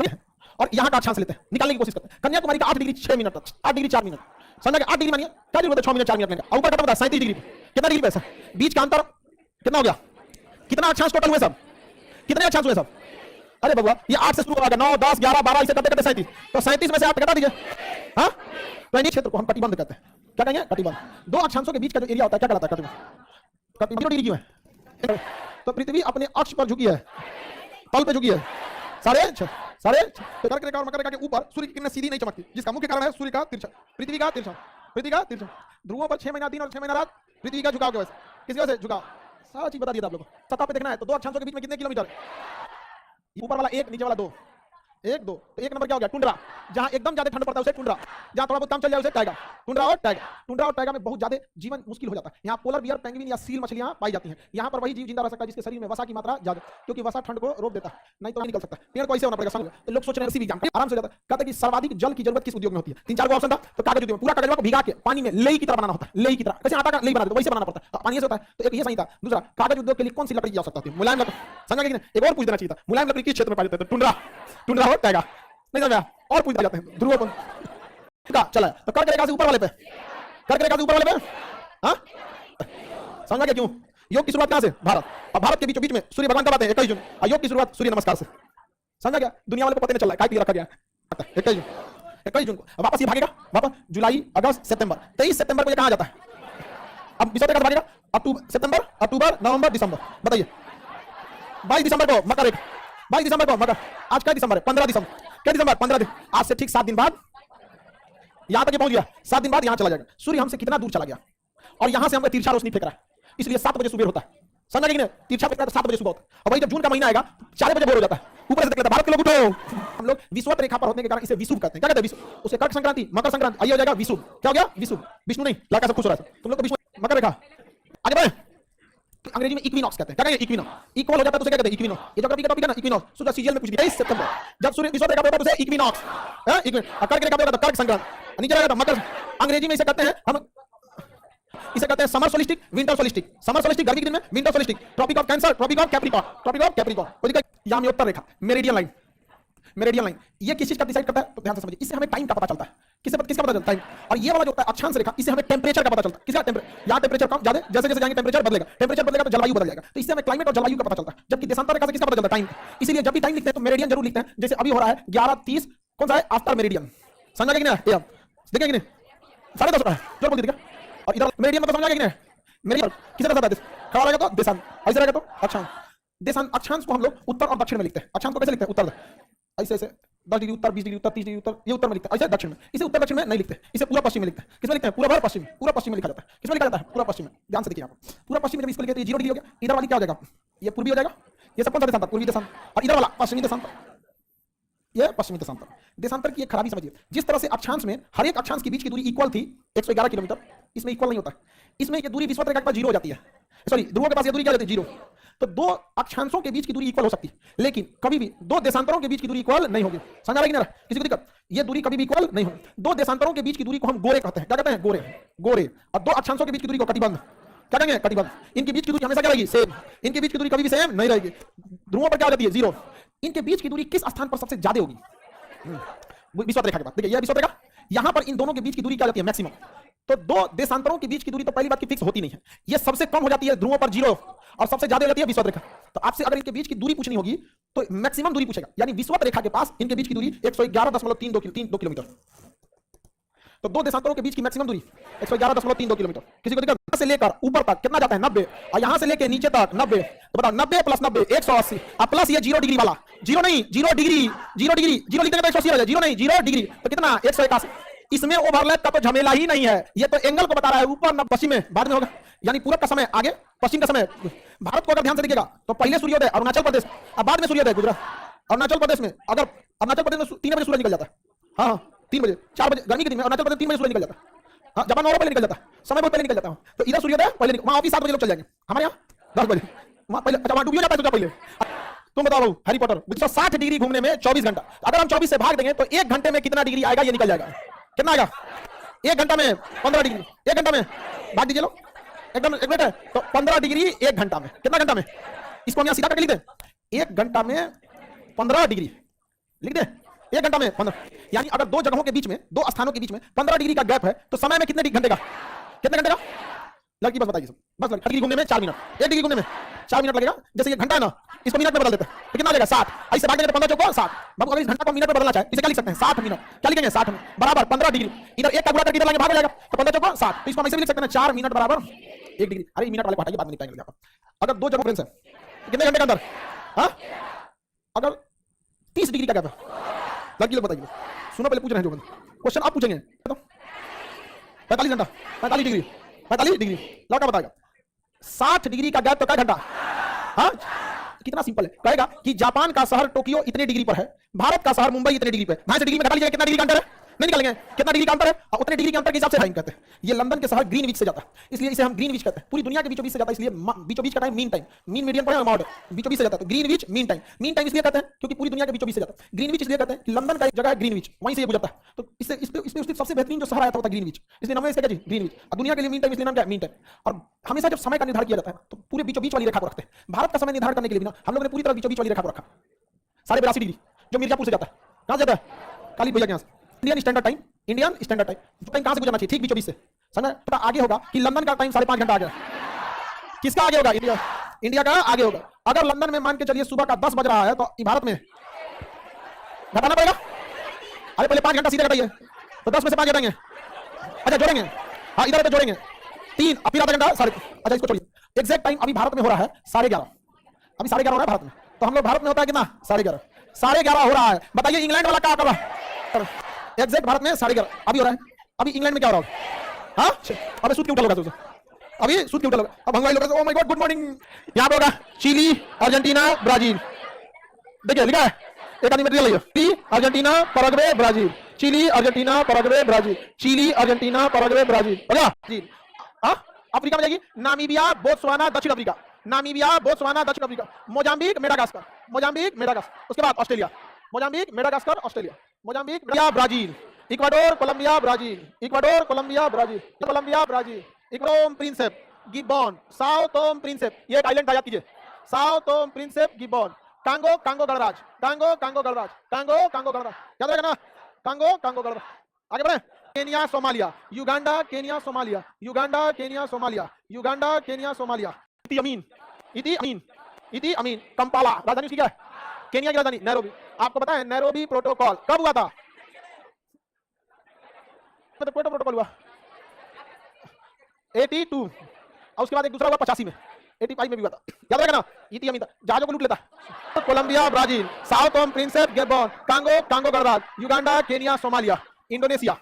और यहां का अक्षांश लेते हैं, निकालने की कोशिश करते हैं। कन्याकुमारी का 8 डिग्री 6 मिनट तक, 8 डिग्री 4 मिनट। समझा? 8 डिग्री मानिए, क्या जरूरत है? 6 मिनट 4 मिनट लेंगे। ऊपर का बता 37 डिग्री, कितना डिग्री पैसा? बीच का अंतर कितना हो गया? कितना अक्षांश टोटल हुए सब? कितने अक्षांश हुए सब? अरे बबुआ ये 8 से शुरू होगा, 9, 10, 11, 12 इसे करते करते 37। तो 37 में से 8 घटा दीजिए। हाँ, तो इन्हीं क्षेत्र को हम कटिबंध कहते हैं। क्या कहेंगे? कटिबंध। 2 अक्षांशों के बीच का जो एरिया होता है क्या कहलाता है? कटिबंध। कटिबंध डिग्री क्यों है? तो पृथ्वी अपने अक्ष पर झुकी है, तल पे झुकी है, साढ़े तो कर्क रेखा और मकर रेखा के ऊपर सूर्य की किरणें सीधी नहीं चमकती, जिसका मुख्य कारण है सूर्य का तिरछा, पृथ्वी का तिरछा, पृथ्वी का तिरछा। ध्रुवों पर 6 महीना दिन और 6 महीना रात, पृथ्वी का झुकाव की वजह से। किस वजह से झुकाव? सारा चीज बता दिया था आप लोगों को। सतह पे देखना है तो 2 अक्षांशों के बीच में कितने किलोमीटर? ऊपर वाला 1, नीचे वाला 2, 1, 2। तो 1 नंबर क्या हो गया? टुंड्रा। जहां एकदम ज्यादा ठंड पड़ता है उसे टुंड्रा, जहां थोड़ा बहुत काम चल जाए उसे टाइगा। टुंड्रा और टाइगा। टुंड्रा और टाइगा में बहुत ज्यादा जीवन मुश्किल हो जाता है। यहाँ पोलर बियर, पेंगुइन या सील मछलियां पाई जाती हैं। यहाँ पर वही जीव जिंदा रह सकता है जिसके शरीर में वसा की मात्रा ज्यादा, क्योंकि वसा ठंड को रोक देता है, नहीं तो नहीं निकल सकता। पेड़ को ऐसे होना पड़ेगा। समझ? तो लोग सोच रहे हैं भी आराम से हो जाता है। कहते हैं कि सर्वाधिक जल की जरूरत किस उद्योग में होती है? 3-4 को ऑप्शन था। तो कागज उद्योग में पूरा कागज को भिगा के पानी में लेई की तरह बनाना होता है। लेई की तरह कैसे आटा का लेई बनाते हैं वैसे बनाना पड़ता है, पानी से होता है। तो एक ये सही था। दूसरा, कागज उद्योग के लिए कौन सी लकड़ी की आवश्यकता होती है? मुलायम लकड़ी। समझा कि नहीं? एक और पूछ देना चाहिए था, मुलायम लकड़ी किस क्षेत्र में पाई जाती है? टुंड्रा, टुंड्रा हो टाइगा। नहीं समझा? और पूछ जाते हैं ध्रुव पर चला। तो कर्क रेखा से ऊपर वाले पे, कर्क रेखा से ऊपर वाले पे, हाँ समझा क्या? क्यों? योग की शुरुआत कहां से? भारत। और भारत के बीचों बीच में सूर्य भगवान कब आते हैं? 21 जून। और योग की शुरुआत सूर्य नमस्कार से। समझा क्या? दुनिया वाले को पता नहीं चल रहा है, काय रखा गया 21 जून, 21 जून को। वापस ये भागेगा, वापस जुलाई, अगस्त, सितंबर। 23 सितंबर को ये कहां जाता है? अब विषय का भागेगा सितंबर, अक्टूबर, नवंबर, दिसंबर। बताइए 22 दिसंबर को मकर रेखा, 22 दिसंबर को मकर। आज क्या दिसंबर है? 15 दिसंबर। क्या दिसंबर? 15 दिन। आज से ठीक 7 दिन बाद यहां तक पहुंच गया। 7 दिन बाद यहां चला जाएगा। सूर्य हमसे कितना दूर चला गया और यहां से हमको तिरछा रोशनी फेंक रहा है, इसलिए 7 बजे सुबह होता है। समझा कि नहीं? तिरछा फेंक रहा है तो 7 बजे सुबह होता है। और वही जब जून का महीना आएगा 4 बजे भोर हो जाता है। ऊपर से देखते हैं भारत के लोग उठो। हम लोग विषुवत रेखा पर होने के कारण इसे विषुव कहते हैं। क्या कहते हैं? विषुव। उसे कर्क संक्रांति, मकर संक्रांति, आइए हो जाएगा विषुव। क्या हो गया? विषुव। विष्णु नहीं, लड़का सब खुश हो रहा है। तुम लोग तो विष्णु, मकर रेखा। आगे बढ़े। अंग्रेजी में इक्विनॉक्स कहते हैं। क्या कहेंगे? इक्विनॉक्स। इक्वल हो जाता है तो उसे क्या कहते हैं? इक्विनॉक्स। ये ज्योग्राफी का टॉपिक है ना, इक्विनॉक्स। सुबह सीजीएल में पूछ दिया 23 सितंबर जब सूर्य विषुवत रेखा पर होता है उसे इक्विनॉक्स, कर्क रेखा पर होता है कर्क संक्रांति, नीचे रहेगा तो मकर। अंग्रेजी में इसे कहते हैं हम इसे कहते हैं summer solstice, winter solstice. Summer solstice गर्मी के दिन में, winter solstice tropic of cancer, tropic of capricorn, tropic of capricorn. कोई दिक्कत? यहां में उत्तर रेखा, मेरिडियन लाइन, मेरिडियन लाइन ये किस चीज का डिसाइड करता है? तो ध्यान से समझिए, इससे हमें टाइम का पता चलता है। किसका पता चलता है? टाइम। और ये वाला जो होता है अक्षांश रेखा, इससे हमें टेंपरेचर का पता चलता है। किसका? टेंपरेचर। यहां टेंपरेचर कम ज्यादा, जैसे जैसे जाएंगे टेंपरेचर बदलेगा, टेंपरेचर बदलेगा तो जलवायु बदल जाएगा, तो इससे हमें क्लाइमेट और जलवायु का पता चलता है। जबकि देशांतर रेखा से किसका पता चलता है? टाइम। इसीलिए जब भी टाइम लिखते हैं तो मेरिडियन जरूर लिखते हैं। जैसे अभी हो रहा है 11:30, कौन सा है? After meridian. समझ गए कि नहीं? एम देखेंगे कि नहीं? 10:30 होता है, जोर बोल दीजिएगा। और इधर मेरिडियन मतलब समझ गए कि नहीं? मेरिडियन किसका दर्शाता है? खड़ा रहेगा तो देशांत, ऐसे रहेगा तो अक्षांश। देशांत, अक्षांश को हम लोग उत्तर और दक्षिण में लिखते हैं। अक्षांश को कैसे लिखते हैं? उत्तर, ऐसे ऐसे 10 डिग्री उत्तर, 20 डिग्री उत्तर, 30 डिग्री उत्तर, ये उत्तर में लिखते हैं। ऐसे दक्षिण में, इसे उत्तर दक्षिण में नहीं लिखते, इसे पूरा पश्चिम में लिखते हैं। किसमें लिखते हैं? पूरा पश्चिम, पूरा पश्चिम में लिखा जाता है। किसमें लिखा जाता है? पूरा पश्चिम में। ध्यान से देखिए आप, पूरा पश्चिम में जब इसको लिखते हैं 0 डिग्री हो गया, इधर वाली क्या हो जाएगा? ये पूर्वी हो जाएगा। ये सब कौन सा देशांतर? पूर्वी देशांतर। और इधर वाला पश्चिमी देशांतर, ये पश्चिमी देशांतर। देशांतर की एक खराबी समझिए, जिस तरह से अक्षांश में हर एक अक्षांश के बीच की दूरी इक्वल थी 111 किलोमीटर, इसमें इक्वल नहीं होता। इसमें ये दूरी विषुवत रेखा के पास 0 हो जाती है, सॉरी ध्रुवों के पास ये दूरी क्या हो जाती है? 0। तो दो अक्षांशों के बीच की दूरी इक्वल हो सकती है, लेकिन कभी भी दो देशांतरों के बीच की दूरी इक्वल नहीं होगी। समझ आ रहा है कि नहीं? किसी को दिक्कत? ये दूरी कभी भी इक्वल नहीं होगी। दो देशांतरों के बीच की दूरी को हम गोरे कहते हैं। क्या कहते हैं? गोरे, गोरे। और दो अक्षांशों के बीच की दूरी को कटिबंध, क्या कहेंगे? कटिबंध। इनके बीच की दूरी हमेशा क्या रहेगी? सेम। इनके बीच की दूरी कभी भी सेम नहीं रहेगी। ध्रुवों पर क्या हो जाती है? 0। इनके बीच की दूरी किस स्थान पर सबसे ज्यादा होगी? विषुवत रेखा के बाद। देखिए यह विषुवत रेखा, यहां पर इन दोनों के बीच की दूरी क्या होती है? मैक्सिमम। तो दो देशांतरों के बीच की दूरी तो पहली बात की फिक्स होती नहीं है, ये सबसे कम हो जाती है ध्रुवों पर 0 और सबसे ज्यादा हो जाती है विषुवत रेखा। तो आपसे अगर इनके बीच की दूरी पूछनी होगी तो मैक्सिमम दूरी पूछेगा, यानी विषुवत रेखा के पास इनके बीच की दूरी 111.32 किलोमीटर। तो दो देशांतरों के बीच की मैक्सिमम दूरी 111.32 किलोमीटर। किसी को दिक्कत? यहां से लेकर ऊपर तक कितना जाता है? 90। और यहां से लेकर नीचे तक 90। तो बताओ 90 प्लस 90 180, और प्लस ये 0 डिग्री वाला, 0 नहीं 0 डिग्री, 0 डिग्री, 0 लिख देंगे तो 180 हो जाए। 0 नहीं 0 डिग्री, तो कितना? 181। इसमें ओवरलैप का तो झमेला ही नहीं है, ये तो एंगल को बता रहा है, ऊपर न पश्चिम में बाद में होगा, यानी पूरब का समय आगे, पश्चिम का समय। भारत को अगर ध्यान से देखिएगा तो पहले सूर्योदय अरुणाचल प्रदेश, और बाद में सूर्योदय गुजरात। अरुणाचल प्रदेश में, अगर अरुणाचल प्रदेश में 3 बजे सूरज निकल जाता है, हाँ 3 बजे, 4 बजे गर्मी के दिन में अरुणाचल प्रदेश 3 बजे सूरज निकल जाता है। हाँ, जापान और पहले निकल जाता है, समय बहुत पहले निकल जाता है। तो इधर सूर्योदय पहले, वहां ऑफिस 7 बजे लोग चल जाएंगे, हमारे यहाँ 10 बजे। वहां पहले, अच्छा वहां डूब जाता है तो पहले। तुम बताओ हैरी पॉटर 160 डिग्री घूमने में 24 घंटा, अगर हम 24 से भाग देंगे तो 1 घंटे में कितना डिग्री आएगा? ये निकल जाएगा। कितना आएगा? 1 घंटा में 15 डिग्री। 1 घंटा में भाग दीजिए लोग, एकदम 1 मिनट है तो 15 डिग्री 1 घंटा में। कितना घंटा में? इसको हम यहां सीधा करके लिख दें, 1 घंटा में 15 डिग्री लिख दें। 1 घंटा में 15, यानी अगर दो जगहों के बीच में, दो स्थानों के बीच में 15 डिग्री का गैप है तो समय में कितने घंटे का? कितने घंटे का? लड़की बस बताइए सब, बस लड़की डिग्री घूमने में 4 मिनट, 1 डिग्री घूमने में 4 मिनट लगेगा। जैसे ये घंटा है ना, इसको मिनट में बदल देते हैं तो कितना आ जाएगा? 60। ऐसे भाग देंगे तो 15 चौको 60। बाबू अगर इस घंटा को मिनट में बदलना चाहे इसे क्या लिख सकते हैं? 60 मिनट। क्या लिखेंगे? 60 मिनट बराबर 15 डिग्री। इधर एक का गुणा करके इधर लाएंगे, भाग हो जाएगा, तो 15 चौको 60। तो इसको हम ऐसे भी लिख सकते हैं 4 मिनट बराबर 1 डिग्री। अरे मिनट वाले को हटाइए, बाद में निकालेंगे। अगर दो जगह फ्रेंड्स है कितने घंटे के अंदर? हाँ, अगर 30 डिग्री का गैप है, लड़की लोग बताइए, सुनो पहले पूछ रहे हैं जो क्वेश्चन आप पूछेंगे। 45 घंटा, 45 डिग्री, 45 डिग्री लड़का बताएगा। 60 डिग्री का गैप तो क्या घंटा? हाँ, कितना सिंपल है, कहेगा कि जापान का शहर टोक्यो इतने डिग्री पर है, भारत का शहर मुंबई इतने डिग्री पर है। 2.5 डिग्री में घटा लीजिए, कितना डिग्री का अंतर है? नहीं निकालेंगे, कितना डिग्री का अंतर है, और उतने डिग्री के अंतर के हिसाब से टाइम कहते हैं। ये लंदन के शहर ग्रीनविच से जाता है, इसलिए इसे हम ग्रीनविच कहते हैं। पूरी दुनिया के बीचों बीच से जाता है, इसलिए बीचों बीच का time mean time, mean median पर मॉड बीचों बीच से जाता है। तो Greenwich mean time, mean time इसलिए कहते हैं क्योंकि पूरी दुनिया के बीचों बीच से जाता है। ग्रीनविच इसलिए कहते हैं कि लंदन का एक जगह है ग्रीनविच, वहीं से ये गुजरता है। तो इससे इसमें सबसे बेहतरीन जो शहर आया था ग्रीनविच, इसलिए नाम है इसका जी ग्रीनविच। और दुनिया के लिए मीन टाइम इसलिए नाम क्या है? Mean time. और हमेशा जब समय का निर्धारण किया जाता है तो पूरे बीचों बीच वाली रेखा को रखते हैं। भारत का समय निर्धारण करने के लिए भी ना हम लोगों ने पूरी तरह बीचों बीच वाली रेखा को रखा, 82.5 डिग्री, जो मिर्जापुर से जाता है। कहां से जाता है? काली भैया के यहाँ से। Indian standard time, Indian standard time जो टाइम कहां से गुजरना चाहिए? ठीक बीचों बीच से। समझ तो आगे होगा कि लंदन का टाइम 5.5 घंटा आ गया। किसका आगे होगा? इंडिया, इंडिया का आगे होगा। अगर लंदन में मान के चलिए सुबह का 10 बज रहा है तो भारत में घटाना पड़ेगा। अरे पहले 5 घंटा सीधे घटाइए तो 10 में से 5 घटाएंगे, अच्छा जोड़ेंगे, हाँ इधर तो जोड़ेंगे 3, फिर आधा घंटा 3.5। अच्छा इसको छोड़िए, एग्जैक्ट टाइम अभी भारत में हो रहा है 11:30, अभी 11:30 हो रहा है भारत में। तो हम लोग भारत में होता है कितना? 11:30, 11:30 हो रहा है। बताइए इंग्लैंड वाला क्या कर रहा है? एग्जैक्ट भारत में 11:30 अभी हो रहा है। अभी इंग्लैंड में क्या हो रहा है? हाँ, अबे सूत क्यों उठा लोगा? अभी सूत क्यों उठा लोगा? अब हंगाई लोग, oh my God good morning. यहाँ पे होगा चिली, अर्जेंटीना, ब्राजील। देखिए लिखा है, एक आदमी मटेरियल लिया, Chile, Argentina, Paraguay, Brazil. Chile, Argentina, Paraguay, Brazil. Chile, Argentina, Paraguay, Brazil. हो गया जी। हाँ, अफ्रीका में जाएगी नामीबिया, बोत्सवाना, दक्षिण अफ्रीका। नामीबिया, बोत्सवाना, दक्षिण Africa. Mozambique, Madagascar, Mozambique, Madagascar. उसके बाद Australia, Mozambique, Madagascar, Australia. Mozambique, Brazil. Ecuador, Colombia, Brazil. Ecuador, Colombia, Brazil. Colombia, Brazil. इक्रोम Principe Gabon, Sao Tome Principe, ये एक आइलैंड था, याद कीजिए, Sao Tome Principe Gabon, Congo Congo गणराज, Congo Congo गणराज, कांगो कांगो गणराज, याद रहेगा ना, कांगो कांगो गणराज। आगे बढ़े, Kenya Somalia, Uganda Kenya Somalia, Uganda Kenya Somalia, Uganda Kenya Somalia. Idi Amin, Idi Amin, Idi Amin, Kampala, राजधानी उसकी क्या है? केनिया की राजधानी नैरोबी। आपको पता है नैरोबी प्रोटोकॉल कब हुआ था? मतलब क्वेटो प्रोटोकॉल हुआ 82, और उसके बाद एक दूसरा हुआ 85 में, 85 में भी हुआ था, याद रहेगा ना। इदी अमीन जहाजों को लूट लेता। Colombia, Brazil, Sao Tome Principe, Gabon, Congo Congo गणराज, Uganda Kenya Somalia, Indonesia,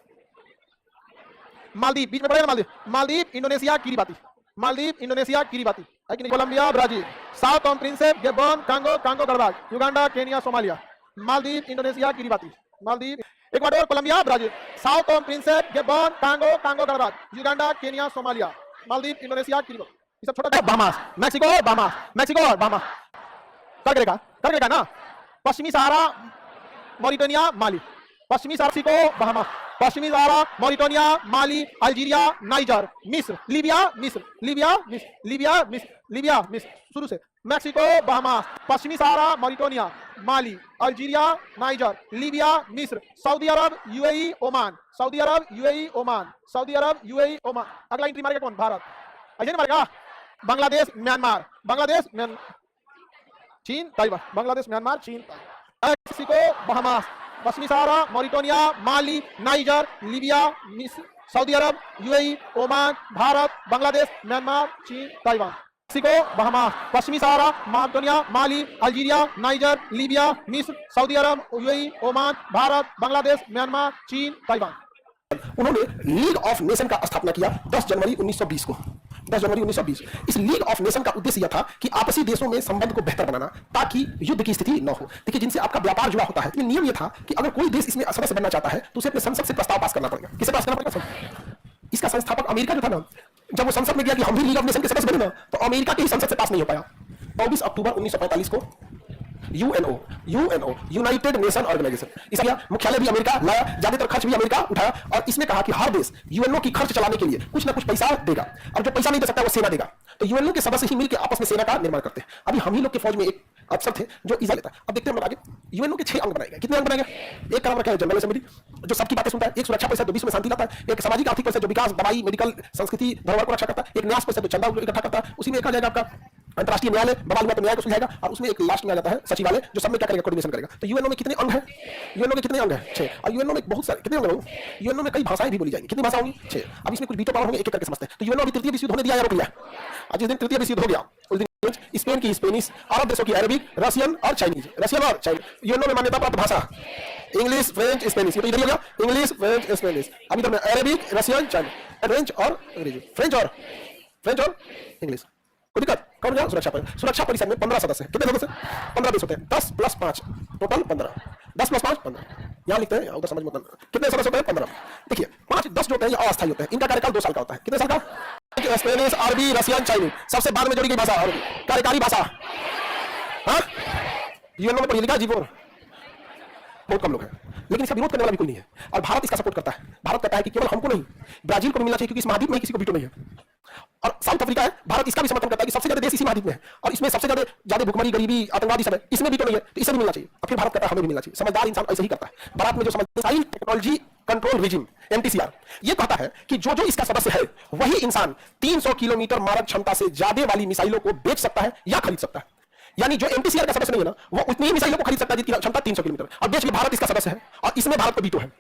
Maldives, बीच में पड़ेगा Maldives, Maldives Indonesia Kiribati, Maldives Indonesia Kiribati, है कि नहीं? Colombia, Brazil, Sao Tome Principe, Gabon, Congo Congo गणराज, Uganda Kenya Somalia, Maldives Indonesia Kiribati, Maldives, Ecuador, Colombia, Brazil, Sao Tome Principe, Gabon, Congo Congo गणराज, Uganda Kenya Somalia, Maldives Indonesia Kiribati. ये सब छोटा Bahamas, Mexico Bahamas, Mexico और Bahamas कर देगा ना। पश्चिमी सहारा, मॉरिटानिया, माली, पश्चिमी सहारा, मेक्सिको, बहामास, पश्चिमी Sahara, Mauritania, Mali, Algeria, niger, मिस्र, लीबिया, मिस्र, लीबिया, मिस्र, लीबिया, मिस्र, लीबिया, मिस्र, शुरू से मैक्सिको, बहामास, पश्चिमी Sahara, Mauritania, Mali, Algeria, Niger, Libya, मिस्र, Saudi Arab, UAE, Oman, Saudi Arab, UAE, Oman, Saudi Arab, UAE, Oman. अगला एंट्री मारेगा कौन? भारत, ऐसे नहीं मारेगा। बांग्लादेश, म्यांमार, बांग्लादेश, चीन, ताइवान, बांग्लादेश, म्यांमार, चीन, मेक्सिको, बहामास, पश्चिमी Sahara, Mauritania, Mali, Niger, Libya, मिस्र, Saudi Arab, UAE, Oman, Bharat, Bangladesh, Myanmar, चीन, ताइवान। मेक्सिको, बहामास, पश्चिमी Sahara, Mauritania, Mali, Algeria, Niger, Libya, मिस्र, Saudi Arab, UAE, Oman, Bharat, Bangladesh, Myanmar, चीन, ताइवान। उन्होंने लीग ऑफ नेशन का स्थापना किया 10 जनवरी 1920 को, 10 जनवरी 1920। इस लीग ऑफ नेशन का उद्देश्य यह था कि आपसी देशों में संबंध को बेहतर बनाना ताकि युद्ध की स्थिति न हो। देखिए, जिनसे आपका व्यापार जुड़ा होता है, नियम यह था कि अगर कोई देश इसमें सदस्य बनना चाहता है तो उसे अपने संसद से प्रस्ताव पास करना पड़ेगा। किसे पास करना पड़ेगा? इसका संस्थापक अमेरिका जो था ना, जब वो संसद में गया कि हम भी लीग ऑफ नेशन के सदस्य बने ना, तो अमेरिका के ही संसद से पास नहीं हो पाया। 24 अक्टूबर 1945 को यूएनओ, यूनाइटेड नेशन ऑर्गेनाइजेशन, इसका मुख्यालय भी अमेरिका लाया, ज्यादातर खर्च भी अमेरिका उठाया, और इसने कहा कि हर देश यूएनओ की खर्च चलाने के लिए कुछ ना कुछ पैसा देगा, और जो पैसा नहीं दे सकता वो सेना देगा। तो यूएनओ के सदस्य ही मिलकर आपस में सेना का निर्माण करते हैं। अभी हम ही लोग के फौज में एक अफसर थे जो इजा लेता है। अब देखते हैं हम आगे। यूएनओ के 6 अंग बनाए गए। कितने अंग बनाए गए? एक का नाम रखा है जनरल असेंबली, जो सबकी बातें सुनता है। एक सुरक्षा परिषद, जो विश्व में शांति लाता है। एक सामाजिक आर्थिक परिषद, जो विकास, दवाई, मेडिकल, संस्कृति, धरोहर को रक्षा करता है। एक न्यास परिषद, जो चंदा इकट्ठा करता है। उसी में एक आ जाएगा आपका अंतरराष्ट्रीय न्यायालय, बवाल हुआ तो न्याय को सुलझाएगा। और उसमें एक लास्ट में आ जाता है सचिवालय, जो सब में क्या करेगा? कोऑर्डिनेशन करेगा। तो यूएनओ में कितने अंग हैं? यूएनओ के कितने अंग हैं? 6। और यूएनओ में बहुत सारे कितने अंग हैं? यूएनओ में कई भाषाएं भी बोली जाएंगी। कितनी भाषा होंगी? 6। अब इसमें कुछ वीटो पावर होंगे, एक एक करके समझते हैं। तो यूएनओ अभी तृतीय विश्व युद्ध होने दिया या रोक लिया? आज जिस दिन तृतीय विश्व युद्ध हो गया उस दिन स्पेन की स्पेनिश, अरब देशों की अरबिक, रशियन और चाइनीज, रशियन और चाइनीज। यूएनओ में मान्यता प्राप्त भाषा इंग्लिश, फ्रेंच, स्पेनिश। ये तो इधर हो गया, इंग्लिश, फ्रेंच, स्पेनिश। अभी इधर में अरबिक, रशियन, चाइनीज, फ्रेंच और अंग्रेजी, फ्रेंच और इंग्लिश। कोई दिक्कत? कौन गया? सुरक्षा परिषद में 15 सदस्य हैं। कितने सदस्य? 15 देश होते हैं। 10 + 5 टोटल 15। 10 + 5 15। यहाँ लिखते हैं, उधर समझ में आता है। कितने सदस्य होते हैं? 15। देखिए, 5 10 जो होते हैं ये अस्थायी होते हैं। इनका कार्यकाल 2 साल का होता है। कितने साल का? स्पेनिश, अरबी, रशियन, चाइनीज, सबसे बाद में जोड़ी गई भाषा अरबी। कार्यकारी भाषा यूएनओ में पढ़ी लिखा जीवन बहुत कम लोग हैं, लेकिन इसका विरोध करने वाला भी कोई नहीं है। और भारत इसका सपोर्ट करता है। भारत कहता है कि केवल हमको नहीं, ब्राजील को भी मिलना चाहिए, क्योंकि इस महाद्वीप में किसी को वीटो नहीं है। और साउथ अफ्रीका है, भारत इसका भी समर्थन करता है कि सबसे ज्यादा देश इसी महाद्वीप में है, और इसमें सबसे ज्यादा भुखमरी, गरीबी, आतंकवादी सब है, इसमें वीटो नहीं है, तो इसे भी मिलना चाहिए। और फिर भारत कहता है हमें भी मिलना चाहिए। समझदार इंसान ऐसे ही करता है। भारत में जो समझदार टेक्नोलॉजी कंट्रोल रिजिम एमटीसीआर ये कहता है कि जो इसका सदस्य है वही इंसान 300 किलोमीटर मारक क्षमता से ज्यादा वाली मिसाइलों को बेच सकता है या खरीद सकता है। यानी जो एमटीसीआर का सदस्य नहीं है ना, वो उतनी ही मिसाइलों को खरीद सकता है जिसकी क्षमता 300 किलोमीटर। और देश में भारत इसका सदस्य है, और इसमें भारत को वीटो है,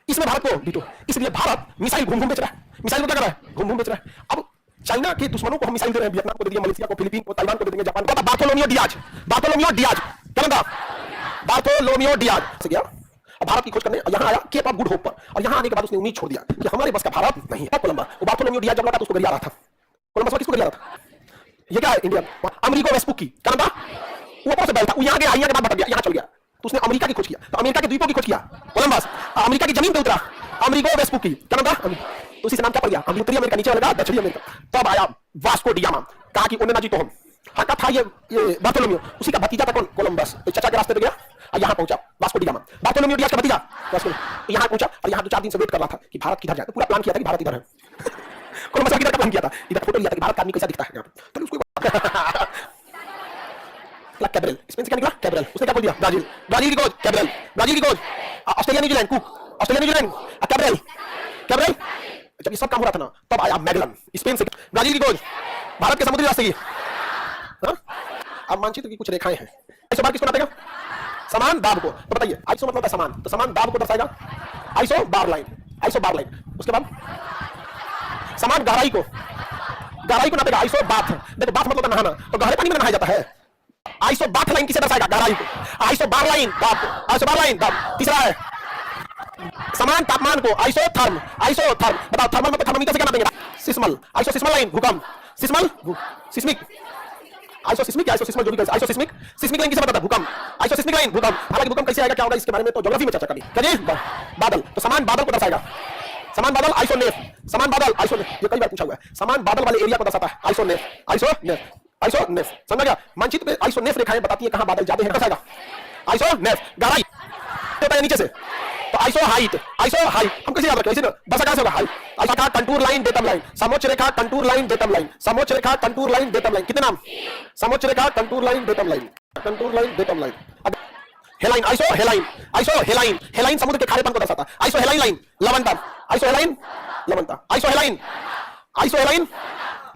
इसमें भारत को वीटो। इसलिए भारत मिसाइल घूम घूम बेच रहा है। मिसाइल को क्या कर रहा है? घूम घूम बेच रहा है। अब चाइना के दुश्मनों को हम मिसाइल दे रहे हैं, वियतनाम को दे दिया, मलेशिया को, फिलीपीन को, ताइवान को दे देंगे, जापान को। बार्थोलोमियो डियाज क्या नाम था? बार्थोलोमियो डियाज से गया और भारत की खोज करने, यहाँ आया केप ऑफ गुड होप पर। और यहाँ आने के बाद उसने उम्मीद छोड़ दिया कि हमारे बस का भारत नहीं है। कोलंबस, वो बार्थोलोमियो डियाज जब लगा तो उसको गरिया रहा था। कोलंबस किसको गरिया रहा था? ये क्या है? इंडिया। अमेरिको वेस्पुकी क्या नाम था? वो ऊपर से बैठा, वो यहाँ गया, यहाँ के बाद भटक गया, यहाँ चल गया। तो उसने अमेरिका की खोज किया, तो अमेरिका के द्वीपों की खोज किया कोलंबस। अमेरिका की जमीन पे उतरा, अमेरिको वेस्पुकी क्या नाम था? तो उसी से नाम क्या पड़ गया? उत्तरी अमेरिका नीचे लगा, दक्षिणी अमेरिका। तब आया वास्को डी गामा, कहा कि उन्हें ना जीतो हम। हाँ था ये बार्थोलोमियो, उसी का भतीजा था कौन? कोलंबस। चचा के रास्ते पे गया और यहाँ पहुंचा Vasco da gamma. Bartolomeu Diaz का भतीजा वास्को यहाँ पहुंचा, और यहाँ 2-4 दिन से वेट कर रहा था कि भारत किधर जाए। तो पूरा प्लान किया था कि भारत इधर है। कोलोमोसा की तरह का प्लान किया था, इधर फोटो लिया था कि भारत का आदमी कैसा दिखता है यहाँ पे, तो उसको कैब्रेल, स्पेन से क्या निकला कैब्रेल, उसने क्या बोल दिया ब्राजील, ब्राजील की कोच कैब्रेल, ब्राजील की coach Australia New Zealand cook, Australia New Zealand Cabral, Cabral. जब ये सब काम हो रहा था ना तब आया मैगलन स्पेन से, ब्राजील की कोच भारत के समुद्री रास्ते की। अब मानचित्र की कुछ रेखाएं हैं, आइसो बार किसको नापेगा, समान दाब को, तो बताइए आइसो मतलब समान, तो समान दाब को दर्शाएगा आइसो बार लाइन, आइसो बार लाइन। उसके बाद समान गहराई को नापेगा आइसो बाथ, देखो बाथ मतलब नहाना, तो गहरे पानी में नहाया जाता है। आइसो बाथ लाइन किसे दर्शाएगा, गहराई को, आइसो बार लाइन दाब को, आइसो बार लाइन दाब। तीसरा है समान तापमान को आइसोथर्म, आइसोथर्म बताओ थर्मल मतलब थर्मोमीटर से क्या नापेंगे, सिस्मल, आइसो सिस्मल लाइन भूकंप, सिस्मल सिस्मिक, आइसो सिस्मिक आइसो सिस्मल जो भी आइसो सिस्मिक, सिस्मिक लाइन किसे बताता है, भूकंप, आइसो सिस्मिक लाइन भूकंप। हालांकि भूकंप कैसे आएगा क्या होगा इसके बारे में तो ज्योग्राफी में चर्चा करनी, क्या बादल, तो समान बादल को दर्शाएगा, समान बादल आइसोनेफ, समान बादल आइसोनेफ, ये कई बार पूछा हुआ है, समान बादल वाले एरिया को दर्शाता है आइसोनेफ, आइसोनेफ, आइसोनेफ, समझा गया। मानचित्र पे आइसोनेफ रेखाएं बताती है कहां बादल ज्यादा है, दर्शाएगा आइसोनेफ, गहराई होता है नीचे से, तो आइसो हाइट, आइसो हाइट हम कैसे याद रखें, ऐसे ना बस कहां से होगा हाइट, आइसो का कंटूर लाइन डेटम लाइन, समोच्च रेखा कंटूर लाइन डेटम लाइन, समोच्च रेखा कंटूर लाइन डेटम लाइन, कितने नाम, समोच्च रेखा contour line datum line, contour line datum line. Haline, isohaline, isohaline, haline समुद्र के खारेपन को दर्शाता है, आइसो हेलाइन लाइन लवणता, आइसो हेलाइन लवणता, आइसो हेलाइन, आइसो हेलाइन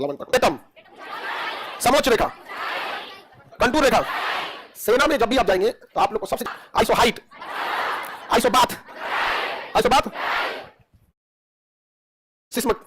लवणता, डेटम समोच्च रेखा कंटूर रेखा। सेना में जब भी आप जाएंगे तो आप लोग को सबसे iso height, iso bath, iso bath, seismic